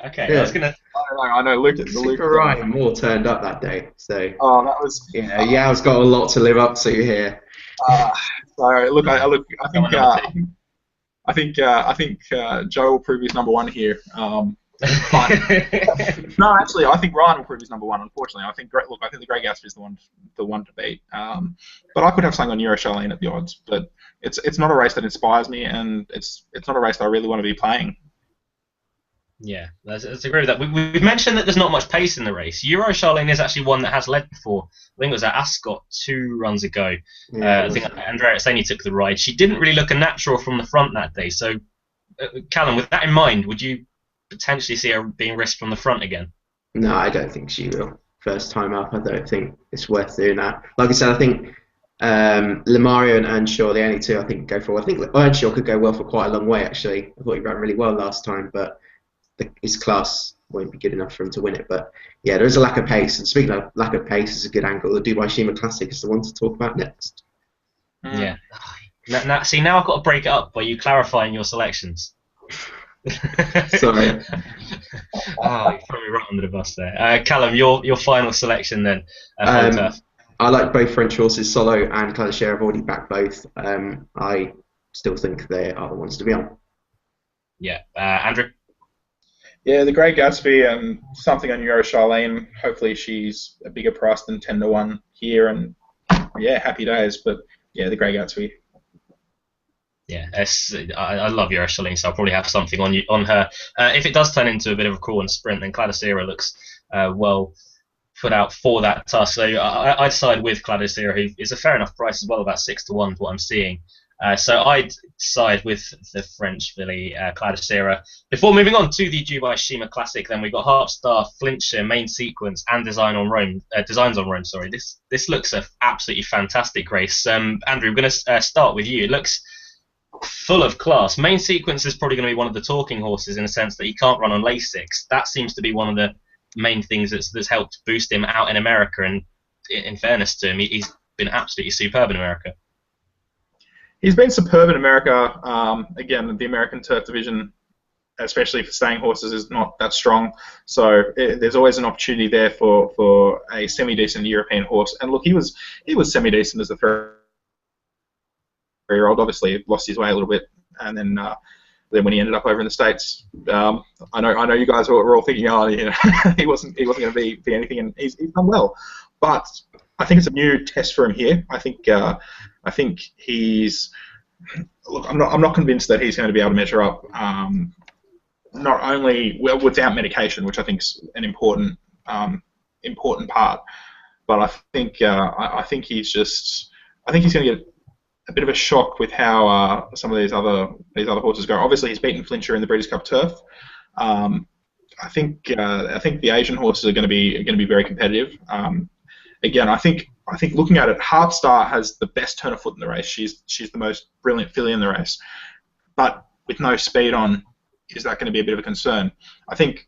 okay. Yeah. I was gonna. I know. Luke. Ryan Moore turned up that day, so. Oh, that was. Yao's got a lot to live up to here. So look, I think Joe will prove he's number one here. But, no, actually, I think Ryan will prove he's number one. Unfortunately, I think the Grey Gatsby is the one to beat. But I could have something on Euro Charlene at the odds. But it's not a race that inspires me, and it's not a race that I really want to be playing. Yeah, let's agree with that. We've mentioned that there's not much pace in the race. Euro Charlene is actually one that has led before. I think it was at Ascot 2 runs ago. I think Andrea Atzeni took the ride. She didn't really look a natural from the front that day. So, Callum, with that in mind, would you potentially see her being risked from the front again? No, I don't think she will. First time up, I don't think it's worth doing that. Like I said, I think Lemario and Earnshaw, the only two I think go for. I think Earnshaw could go well for quite a long way, actually. I thought he ran really well last time, but his class won't be good enough for him to win it. But yeah, there is a lack of pace. And speaking of lack of pace, is a good angle. The Dubai Shima Classic is the one to talk about next. Yeah. Now I've got to break it up by you clarifying your selections. Sorry. You threw me right under the bus there. Callum, your final selection then. I like both French horses. Solo and Cladichere. I've already backed both. I still think they are the ones to be on. Yeah. Andrew? Yeah, the Grey Gatsby and something on Euro Charlene. Hopefully she's a bigger price than 10-1 here, and yeah, happy days. But yeah, the Grey Gatsby. Yeah, I love Euro Charlene, so I'll probably have something on her. If it does turn into a bit of a crawl and sprint, then Cladichere looks well put out for that task. So I'd side with Cladichere, who is a fair enough price as well, about 6-1 what I'm seeing. So I'd side with the French filly Cladichere. Before moving on to the Dubai Shima Classic, then we've got Heartstar, Flintshire, Main Sequence, and Designs on Rome. Sorry, this looks an absolutely fantastic race. Andrew, I'm going to start with you. It looks full of class. Main Sequence is probably going to be one of the talking horses in the sense that he can't run on Lasix. That seems to be one of the main things that's helped boost him out in America. And in fairness to him, he's been absolutely superb in America. He's been superb in America. Again, the American Turf division, especially for staying horses, is not that strong. So there's always an opportunity there for a semi-decent European horse. And look, he was semi-decent as a 3-year-old. Obviously, lost his way a little bit, and then when he ended up over in the States, I know you guys were all thinking, he wasn't going to be anything, and he's done well. But I think it's a new test for him here. I think he's. Look, I'm not convinced that he's going to be able to measure up. Not only without medication, which I think is an important part, but I think he's going to get a bit of a shock with how some of these other horses go. Obviously, he's beaten Flintshire in the Breeders' Cup Turf. I think the Asian horses are going to be very competitive. Again, I think looking at it, Heartstar has the best turn of foot in the race. She's the most brilliant filly in the race, but with no speed on, is that going to be a bit of a concern? I think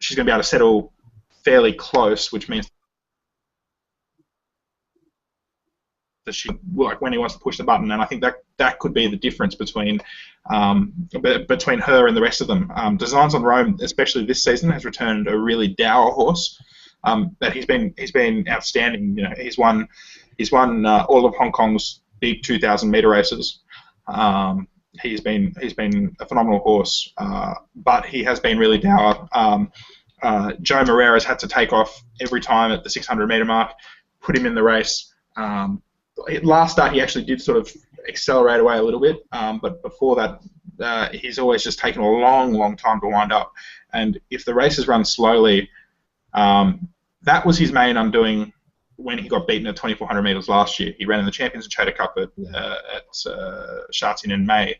she's going to be able to settle fairly close, which means she, like when he wants to push the button, and I think that could be the difference between her and the rest of them. Designs on Rome, especially this season, has returned a really dour horse. But he's been outstanding. You know, he's won all of Hong Kong's big 2,000 meter races. He's been a phenomenal horse, but he has been really dour. Joe Moreira's had to take off every time at the 600 meter mark, put him in the race. Last start he actually did sort of accelerate away a little bit, but before that he's always just taken a long time to wind up. And if the races run slowly, that was his main undoing when he got beaten at 2,400 metres last year. He ran in the Champions and Trader Cup at Sha Tin in May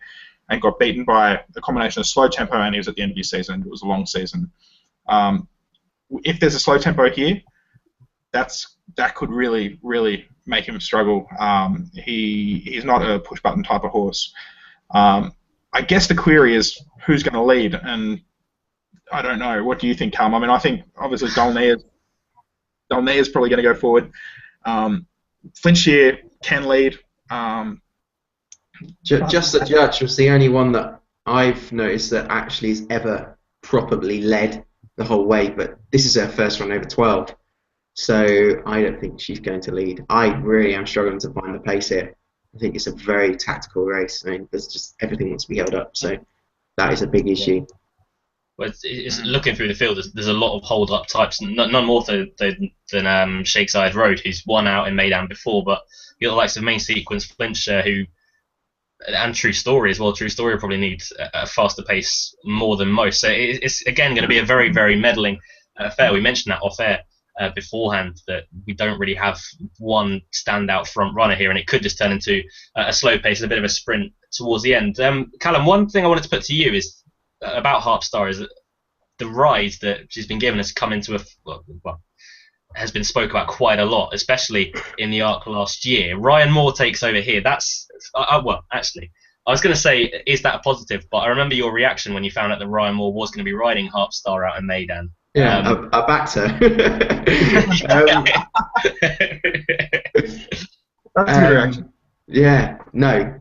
and got beaten by a combination of slow tempo, and he was at the end of his season. It was a long season. If there's a slow tempo here, that could really make him struggle. He's not a push button type of horse. I guess the query is who's going to lead, and I don't know. What do you think, Callum? I mean, I think obviously Dolnay is probably going to go forward. Flinchier can lead. Just the Judge was the only one that I've noticed that actually has ever properly led the whole way, but this is her first run over 12, so I don't think she's going to lead. I really am struggling to find the pace here. I think it's a very tactical race. I mean, there's just everything wants to be held up, so that is a big issue. Well, it's looking through the field. There's a lot of hold-up types. None more than Shakes Eyed Road, who's won out in Meydan before. But you got the likes of Main Sequence, Flintshire, and True Story as well. True Story will probably need a faster pace more than most. So it's again going to be a very, very meddling affair. We mentioned that off air beforehand, that we don't really have one standout front runner here, and it could just turn into a slow pace, a bit of a sprint towards the end. Callum, one thing I wanted to put to you is about Harpstar is that the rise that she's been given has come into has been spoke about quite a lot, especially in the Arc last year. Ryan Moore takes over here. That's well, actually, I was going to say, is that a positive? But I remember your reaction when you found out that Ryan Moore was going to be riding Harpstar out in Meydan. Yeah, I backed her. That's a good reaction. Yeah, no,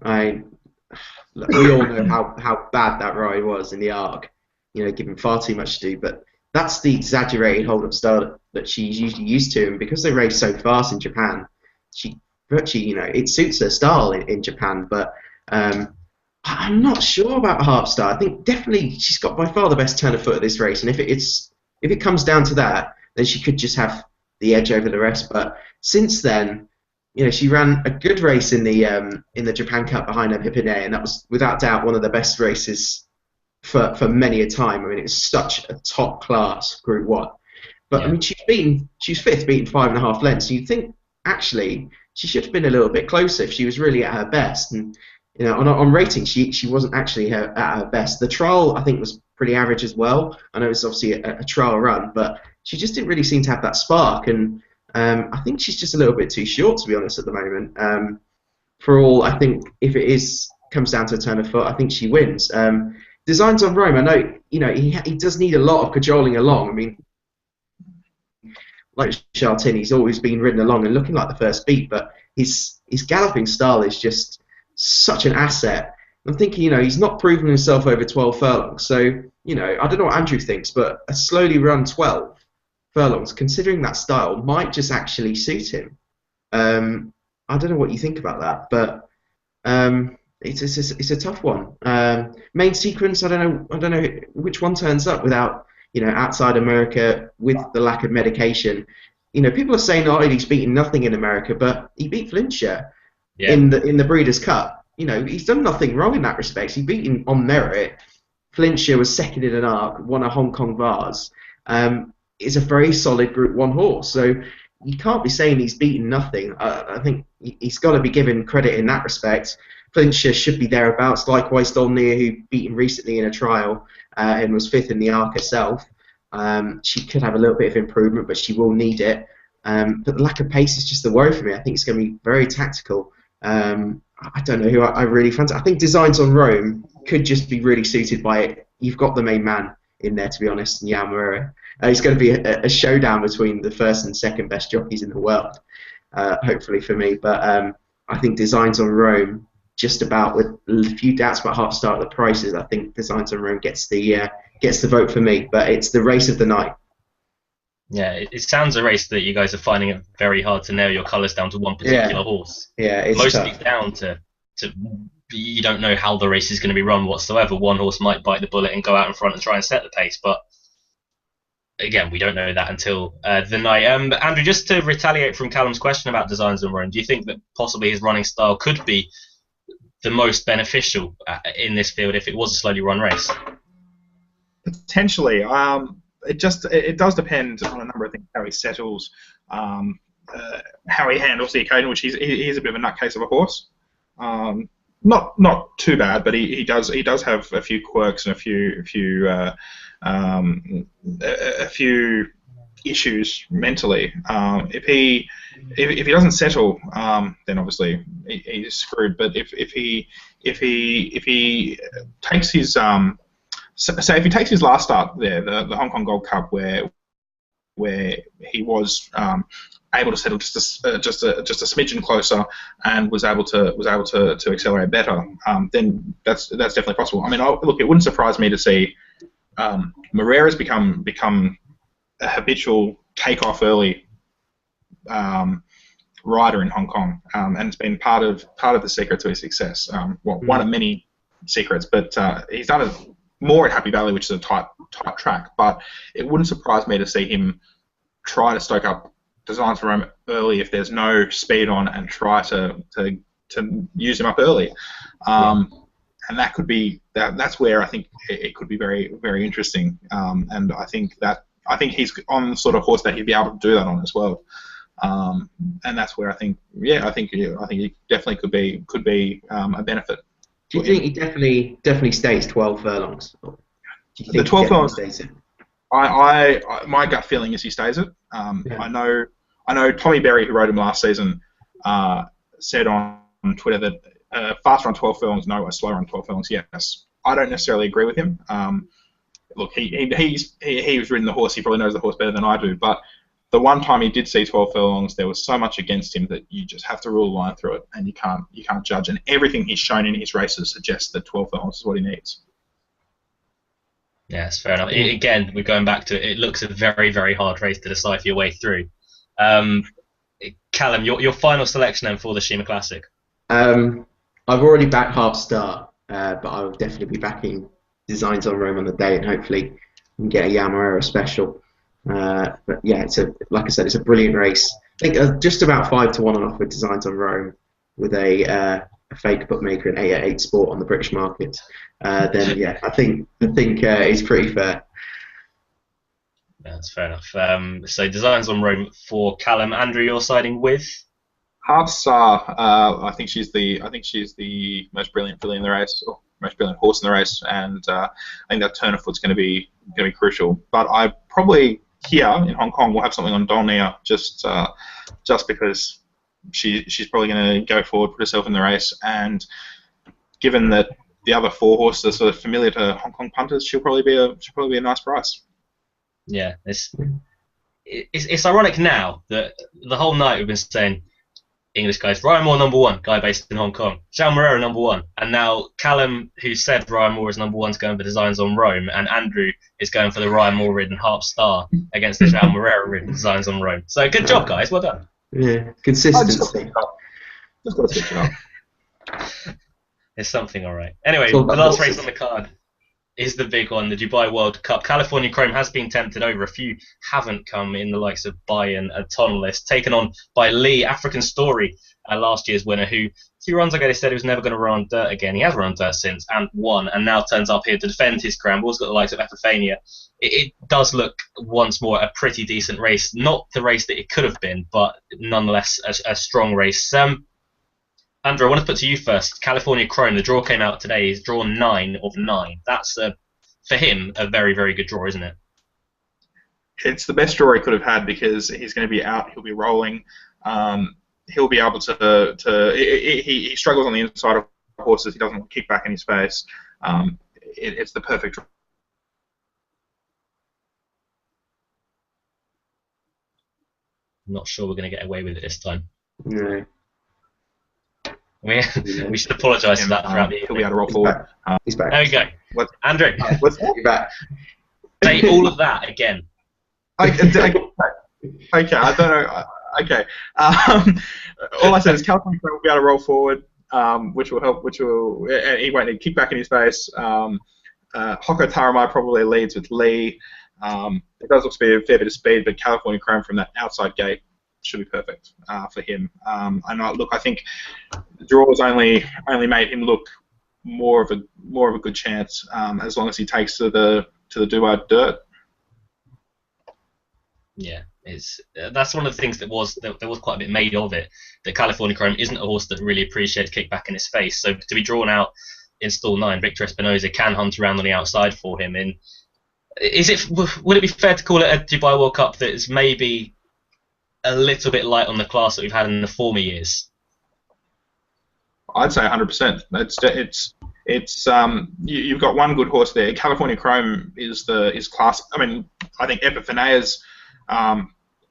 we all know how bad that ride was in the Arc. You know, given far too much to do, but that's the exaggerated hold-up style that she's usually used to, and because they race so fast in Japan, she virtually, you know, it suits her style in Japan. But I'm not sure about Harpstar. I think definitely she's got by far the best turn of foot at this race, and if it comes down to that, then she could just have the edge over the rest. But since then, you know, she ran a good race in the Japan Cup behind Epipene, and that was without doubt one of the best races for many a time. I mean, it was such a top class Group 1. But I mean, she's fifth, beaten 5.5 lengths. So you'd think actually she should have been a little bit closer if she was really at her best. And you know, on rating, she wasn't actually at her best. The trial I think was pretty average as well. I know it's obviously a trial run, but she just didn't really seem to have that spark. And I think she's just a little bit too short, to be honest, at the moment. For all, I think if it comes down to a turn of foot, I think she wins. Designs on Rome, I know, you know, he does need a lot of cajoling along. I mean, like Sha Tin, he's always been ridden along and looking like the first beat, but his galloping style is just such an asset. I'm thinking, you know, he's not proven himself over 12 furlongs, so, you know, I don't know what Andrew thinks, but a slowly run 12 furlongs, considering that style, might just actually suit him. I don't know what you think about that, but it's a tough one. Main Sequence, I don't know which one turns up without, you know, outside America with the lack of medication. You know, people are saying, oh, he's beaten nothing in America, but he beat Flintshire in the Breeders' Cup. You know, he's done nothing wrong in that respect. He's beaten on merit. Flintshire was second in an Arc, won a Hong Kong Vase. Is a very solid Group 1 horse, so you can't be saying he's beaten nothing. I think he's got to be given credit in that respect. Flintshire should be thereabouts. Likewise, Dolnay, who beat him recently in a trial and was fifth in the Arc herself. She could have a little bit of improvement, but she will need it. But the lack of pace is just the worry for me. I think it's going to be very tactical. I don't know who I really fancy. I think Designs on Rome could just be really suited by it. You've got the main man in there, to be honest, in Jan Moreira. It's going to be a showdown between the first and second best jockeys in the world, hopefully for me. But I think Designs on Rome, just about with a few doubts about half start at the prices, I think Designs on Rome gets the vote for me. But it's the race of the night. Yeah, it sounds a race that you guys are finding it very hard to nail your colours down to one particular horse. Yeah, it's mostly tough. down to you don't know how the race is going to be run whatsoever. One horse might bite the bullet and go out in front and try and set the pace, but again, we don't know that until the night. Andrew, just to retaliate from Callum's question about Designs on Rome, do you think that possibly his running style could be the most beneficial in this field if it was a slowly run race? Potentially. It does depend on a number of things, how he settles, how he handles the occasion, which he is a bit of a nutcase of a horse. Not too bad, but he does have a few quirks and a few issues mentally. If he doesn't settle, then obviously he's screwed. But if he takes his so if he takes his last start there, the Hong Kong Gold Cup, where he was able to settle just a smidgen closer and was able to accelerate better, then that's definitely possible. I mean, look, it wouldn't surprise me to see Moreira's become a habitual take-off early rider in Hong Kong, and it's been part of the secret to his success. One of many secrets, but he's done it more at Happy Valley, which is a tight track. But it wouldn't surprise me to see him try to stoke up Designs for Rome early if there's no speed on, and try to use him up early. And that could be that's where I think it could be very, very interesting. And I think he's on the sort of horse that he'd be able to do that on as well. And that's where I think he definitely could be a benefit. Do you think he definitely stays 12 furlongs? Do you think the 12 furlongs stays it? My gut feeling is he stays it. Yeah. I know Tommy Berry, who rode him last season, said on Twitter that faster on 12 furlongs, no, slower on 12 furlongs, yes. I don't necessarily agree with him. Look, he's ridden the horse. He probably knows the horse better than I do. But the one time he did see 12 furlongs, there was so much against him that you just have to rule a line through it, and you can't judge. And everything he's shown in his races suggests that 12 furlongs is what he needs. Yeah, that's fair enough. Again, we're going back to it. It looks a very, very hard race to decipher your way through. Callum, your final selection then for the Shima Classic? I've already backed Half Star, but I will definitely be backing Designs on Rome on the day, and hopefully we can get a Yamarera special. But yeah, like I said, it's a brilliant race. I think just about 5-1 on offer with Designs on Rome, with a fake bookmaker and 8 Sport on the British market. Then yeah, I think it's pretty fair. Yeah, that's fair enough. So Designs on Rome for Callum. Andrew, you're siding with? Half Star. I think she's the most brilliant filly in the race, or most brilliant horse in the race, and I think that turn of foot's going to be crucial. But I probably here in Hong Kong will have something on Dolnia just because she's probably going to go forward, put herself in the race, and given that the other 4 horses are sort of familiar to Hong Kong punters, she'll probably be a nice price. Yeah, it's ironic now that the whole night we've been saying English guys, Ryan Moore #1, guy based in Hong Kong, João Moreira #1, and now Callum, who said Ryan Moore is #1, is going for Designs on Rome, and Andrew is going for the Ryan Moore ridden Half Star against the João Moreira ridden Designs on Rome. So good job, guys. Well done. Yeah, consistency. Just got to switch it up. It's something, all right. Anyway, the last race on the card is the big one, the Dubai World Cup. California Chrome has been tempted over. A few haven't come in, the likes of Bayern and Tonlist, taken on by Lee, African Story, last year's winner, who 2 runs ago they said he was never going to run on dirt again. He has run on dirt since and won, and now turns up here to defend his crown. Ball's got the likes of Epiphania. It does look once more a pretty decent race. Not the race that it could have been, but nonetheless a strong race. Andrew, I want to put to you first. California Chrome, the draw came out today. He's drawn 9 of 9. That's, for him, a very, very good draw, isn't it? It's the best draw he could have had because he's going to be out. He'll be rolling. He'll be able to he struggles on the inside of horses. He doesn't kick back in his face. It's the perfect draw. I'm not sure we're going to get away with it this time. No. We, we should apologise for that throughout the He'll be able to roll He's forward. back. He's back. There we go. Let's, Andrew, let's You're back. say all of that again. okay, I don't know. Okay. All I said is California will be able to roll forward, which will help. He won't need kickback in his face. Hoko Taramai probably leads with Lee. It does look to be a fair bit of speed, but California Chrome from that outside gate should be perfect for him. I think the draws only made him look more of a good chance as long as he takes to the Dubai dirt. Yeah, that's one of the things that there was quite a bit made of it. That California Chrome isn't a horse that really appreciates kickback in his face. So to be drawn out in stall 9, Victor Espinosa can hunt around on the outside for him. And would it be fair to call it a Dubai World Cup that is maybe a little bit light on the class that we've had in the former years? I'd say 100%. You've got one good horse there. California Chrome is class. I mean, I think Epiphanea's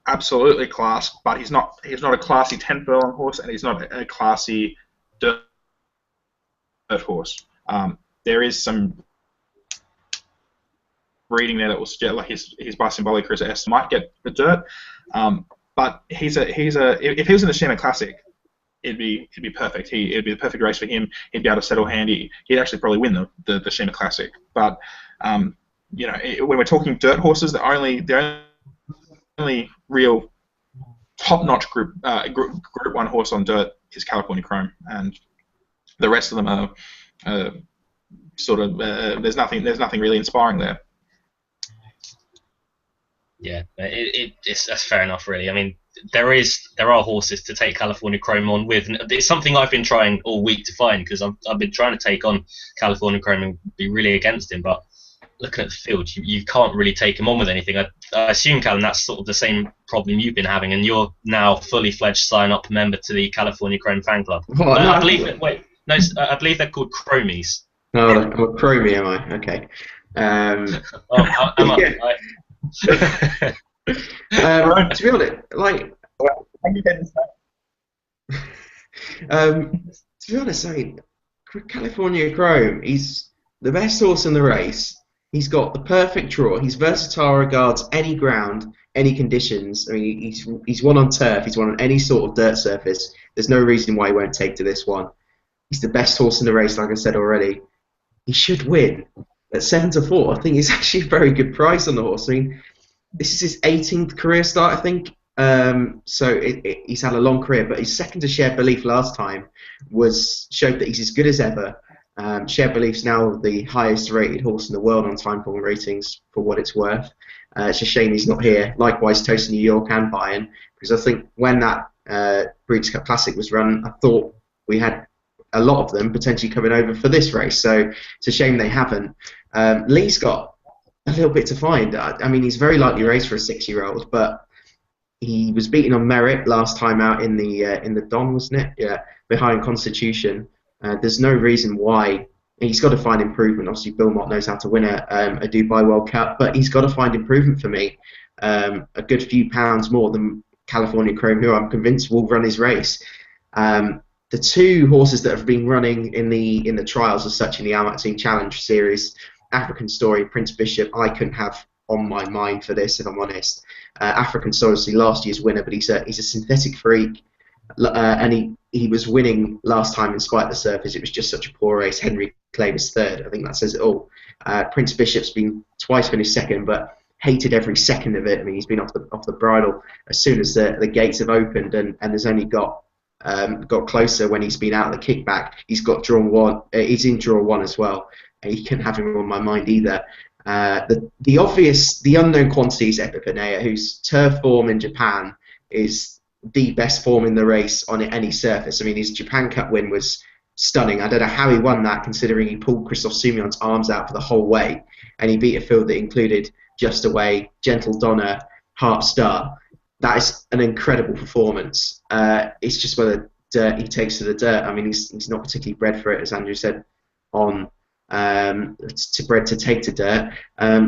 absolutely class, but he's not a classy 10 furlong horse, and he's not a classy dirt horse. There is some reading there that will suggest like his by symbolic Chris S might get the dirt, but if he was in the Shima Classic, it'd be perfect. It'd be the perfect race for him. He'd be able to settle handy. He'd actually probably win the Shima Classic. But when we're talking dirt horses, the only real top-notch Group 1 horse on dirt is California Chrome, and the rest of them are sort of there's nothing really inspiring there. Yeah, that's fair enough, really. I mean, there are horses to take California Chrome on with. And it's something I've been trying all week to find, because I've been trying to take on California Chrome and be really against him. But looking at the field, you can't really take him on with anything. I assume, Callum, that's sort of the same problem you've been having, and you're now fully fledged sign-up member to the California Chrome fan club. I believe I believe they're called Chromies. Oh, I'm a Chromie, am I? Okay. To be honest, I mean, California Chrome, he's the best horse in the race. He's got the perfect draw. He's versatile, regards any ground, any conditions. I mean, he's won on turf. He's won on any sort of dirt surface. There's no reason why he won't take to this one. He's the best horse in the race, like I said already. He should win at 7-4. I think it's actually a very good price on the horse. I mean, this is his 18th career start, I think. So he's had a long career, but his second to Shared Belief last time showed that he's as good as ever. Shared Belief's now the highest rated horse in the world on time form ratings, for what it's worth. It's a shame he's not here. Likewise, Toast New York and Bayern, because I think when that Breeders' Cup Classic was run, I thought we had a lot of them potentially coming over for this race. So it's a shame they haven't. Lee's got a little bit to find. I mean, he's very lightly raced for a 6-year-old, but he was beaten on merit last time out in the Don, wasn't it? Yeah, behind Constitution. There's no reason why. He's got to find improvement. Obviously, Bill Mott knows how to win a Dubai World Cup, but he's got to find improvement for me. A good few pounds more than California Chrome, who I'm convinced will run his race. The two horses that have been running in the trials as such in the Al Maktoum Challenge Series, African Story, Prince Bishop, I couldn't have on my mind for this, if I'm honest. African Story, obviously last year's winner, but he's a synthetic freak, and he was winning last time in spite of the surface. It was just such a poor race. Henry Clay was third. I think that says it all. Prince Bishop's been twice finished second, but hated every second of it. I mean, he's been off the bridle as soon as the gates have opened, and has only got closer when he's been out of the kickback. He's got drawn one. He's in draw one as well. He couldn't have him on my mind either. The unknown quantity is Epiphanea, whose turf form in Japan is the best form in the race on any surface. I mean, his Japan Cup win was stunning. I don't know how he won that, considering he pulled Christophe Soumillon's arms out for the whole way, and he beat a field that included Just Away, Gentle Donna, Heart Star. That is an incredible performance. It's just whether dirt he takes to the dirt. I mean, he's not particularly bred for it, as Andrew said, bred to take to dirt.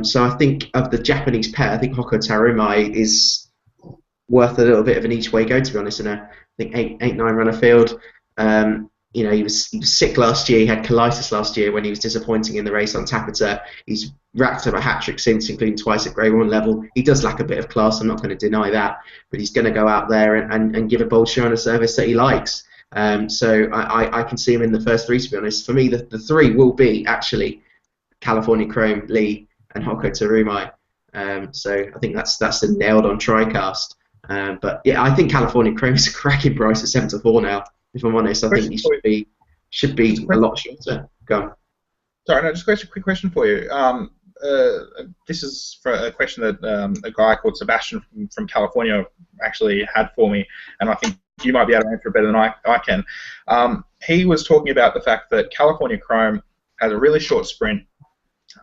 So I think of the Japanese pair, I think Hoko Tarumai is worth a little bit of an each way go, to be honest, in a I think 8-9 runner field. he was sick last year. He had colitis last year when he was disappointing in the race on Tapita. He's racked up a hat-trick since, including twice at Grade 1 level. He does lack a bit of class, I'm not going to deny that, but he's going to go out there and give a bold show on a service that he likes. So I can see him in the first three, to be honest. For me, the three will be actually California Chrome, Lee, and Hoko Tarumai. So I think that's the nailed-on TriCast. But yeah, I think California Chrome is a cracking price at 7-4 now. If I'm honest, I think he should be a lot shorter. Go on. Sorry, no, just a quick question for you. This is for a question that a guy called Sebastian from California actually had for me, and I think you might be able to answer it better than I can. He was talking about the fact that California Chrome has a really short sprint,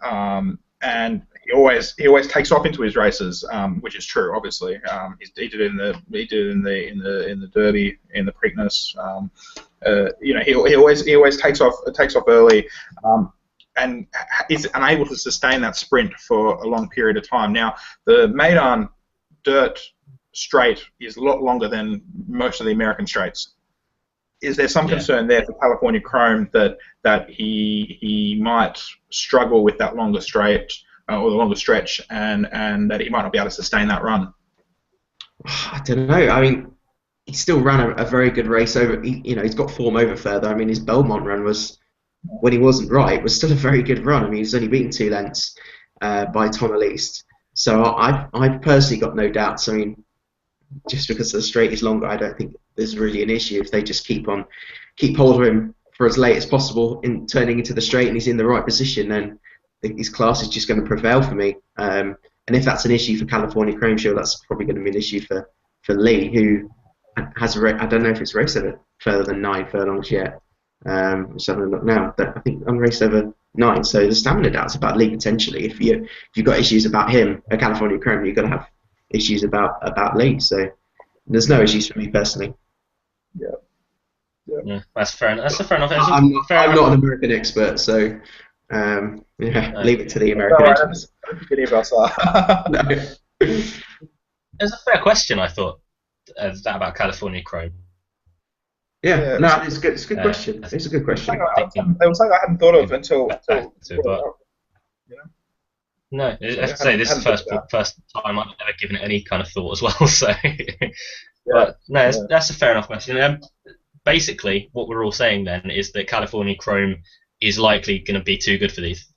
and he always takes off into his races, which is true, obviously. He did it in the Derby, in the Preakness. He always takes off early, and is unable to sustain that sprint for a long period of time. Now, the Meydan dirt straight is a lot longer than most of the American straights. Is there some concern there for California Chrome that he might struggle with that longer straight or the longer stretch, and that he might not be able to sustain that run? I don't know. I mean, he still ran a very good race over. He's got form over further. I mean, his Belmont run was, when he wasn't right, was still a very good run. I mean, he's only beaten 2 lengths by Tom Eliste. So I personally got no doubts. I mean, just because the straight is longer, I don't think there's really an issue if they just keep hold of him for as late as possible in turning into the straight, and he's in the right position. Then I think his class is just going to prevail for me. And if that's an issue for California Chrome, sure, that's probably going to be an issue for Lee, who has I don't know if it's raced over further than 9 furlongs yet. Just having a look now. I think I'm raced over 9, so the stamina doubt's about Lee potentially. If you've got issues about him at California Chrome, you're going to have issues about Lee. So there's no issues for me personally. Yeah, that's fair enough. That's a fair enough. I'm not an American expert, so leave it to the American experts. I don't think any of us are. No. It's a fair question, I thought, that about California Chrome. Yeah, no, it's a good question. It's a good question. It was something I hadn't thought of until No, I have to say, this is the first time I've ever given it any kind of thought as well. So, but no, that's a fair enough question. Basically, what we're all saying then is that California Chrome is likely going to be too good for these.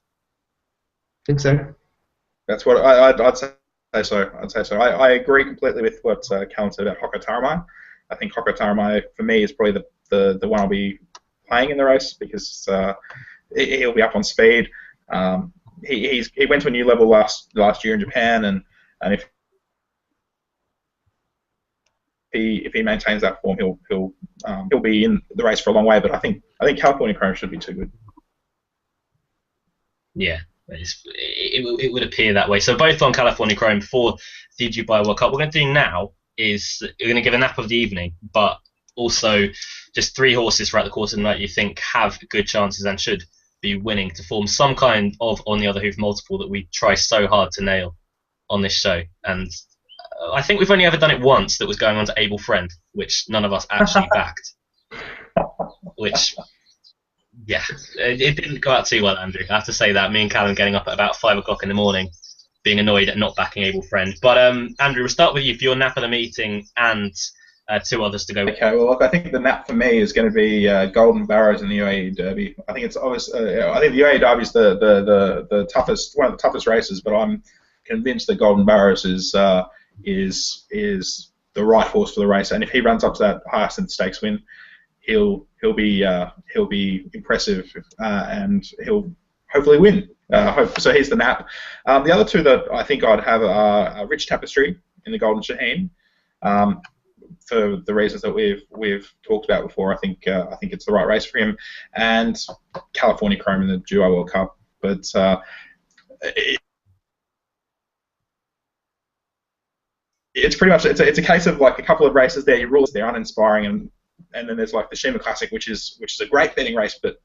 I think so. That's what I'd say so. I agree completely with what Callum said about Hoko Tarumai. I think Hoko Tarumai, for me, is probably the one I'll be playing in the race, because he'll be up on speed. He went to a new level last year in Japan, and if he maintains that form, he'll be in the race for a long way. But I think California Chrome should be too good. Yeah, it would appear that way. So both on California Chrome for the Dubai World Cup. What we're going to do now is we're going to give a nap of the evening, but also just 3 horses throughout the course of the night you think have good chances and should be winning to form some kind of on the other hoof multiple that we try so hard to nail on this show. And I think we've only ever done it once, that was going on to Able Friend, which none of us actually backed. Which, yeah, it didn't go out too well, Andrew. I have to say that. Me and Callum getting up at about 5 o'clock in the morning, being annoyed at not backing Able Friend. But Andrew, we'll start with you for your nap of the meeting and 2 others to go with. Okay, well, look, I think the nap for me is going to be Golden Barrows in the UAE Derby. I think it's obvious. I think the UAE Derby is the toughest, one of the toughest races, but I'm convinced that Golden Barrows is the right horse for the race. And if he runs up to that Hyacinth Stakes win, he'll be impressive, and he'll hopefully win. So here's the nap. The other 2 that I think I'd have are Rich Tapestry in the Golden Shaheen. For the reasons that we've talked about before, I think it's the right race for him, and California Chrome in the Dubai World Cup. But it's pretty much it's a case of like a couple of races there. Your rules, they're uninspiring, and then there's like the Shima Classic, which is a great betting race, but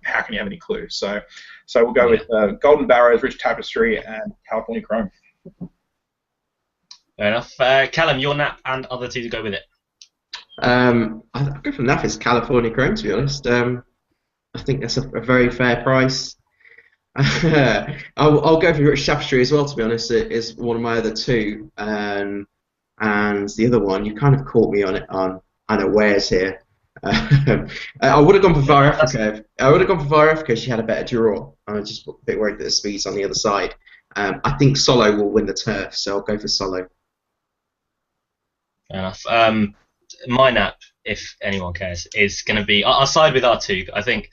how can you have any clue? So we'll go with Golden Barrows, Rich Tapestry, and California Chrome. Fair enough. Callum, your nap and other 2 to go with it. I'll go for Nafis California Chrome, to be honest. I think that's a very fair price. I'll go for Rich Tapestry as well, to be honest. It is one of my other two. And the other one, you kind of caught me on unawares here. I would have gone for Fire Africa. She had a better draw. I was just a bit worried that the speed's on the other side. I think Solo will win the turf, so I'll go for Solo. Fair enough. My nap, if anyone cares, is going to be. I'll side with R2. I think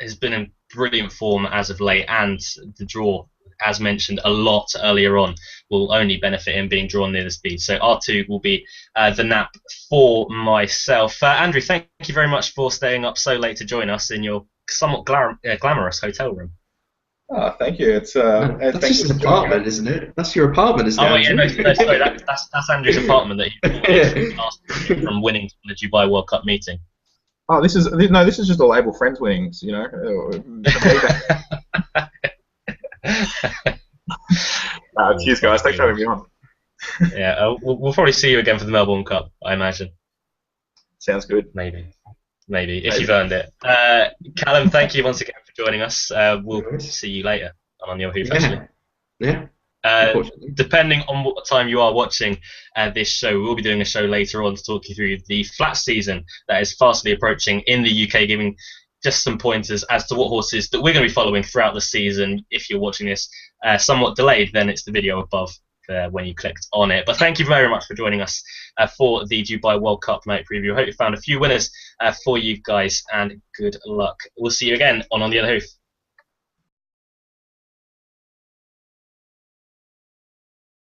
has been in brilliant form as of late, and the draw, as mentioned a lot earlier on, will only benefit him being drawn near the speed. So R2 will be the nap for myself. Andrew, thank you very much for staying up so late to join us in your somewhat glamorous hotel room. Oh, thank you. It's that's just his apartment, isn't it? That's your apartment, isn't it? Oh, yeah, no, sorry, that's Andrew's apartment that he asked from winning the Dubai World Cup meeting. Oh, this is just a label Friends winnings, you know. Cheers, guys. Thanks for having me on. Yeah, we'll probably see you again for the Melbourne Cup, I imagine. Sounds good. Maybe if you've earned it. Callum, thank you once again for joining us. We'll see you later on Your Hoof, actually. Yeah. Depending on what time you are watching this show, we'll be doing a show later on to talk you through the flat season that is fastly approaching in the UK, giving just some pointers as to what horses that we're going to be following throughout the season. If you're watching this somewhat delayed, then it's the video above when you clicked on it. But thank you very much for joining us for the Dubai World Cup night preview. I hope you found a few winners for you guys, and good luck. We'll see you again on the Other Hoof.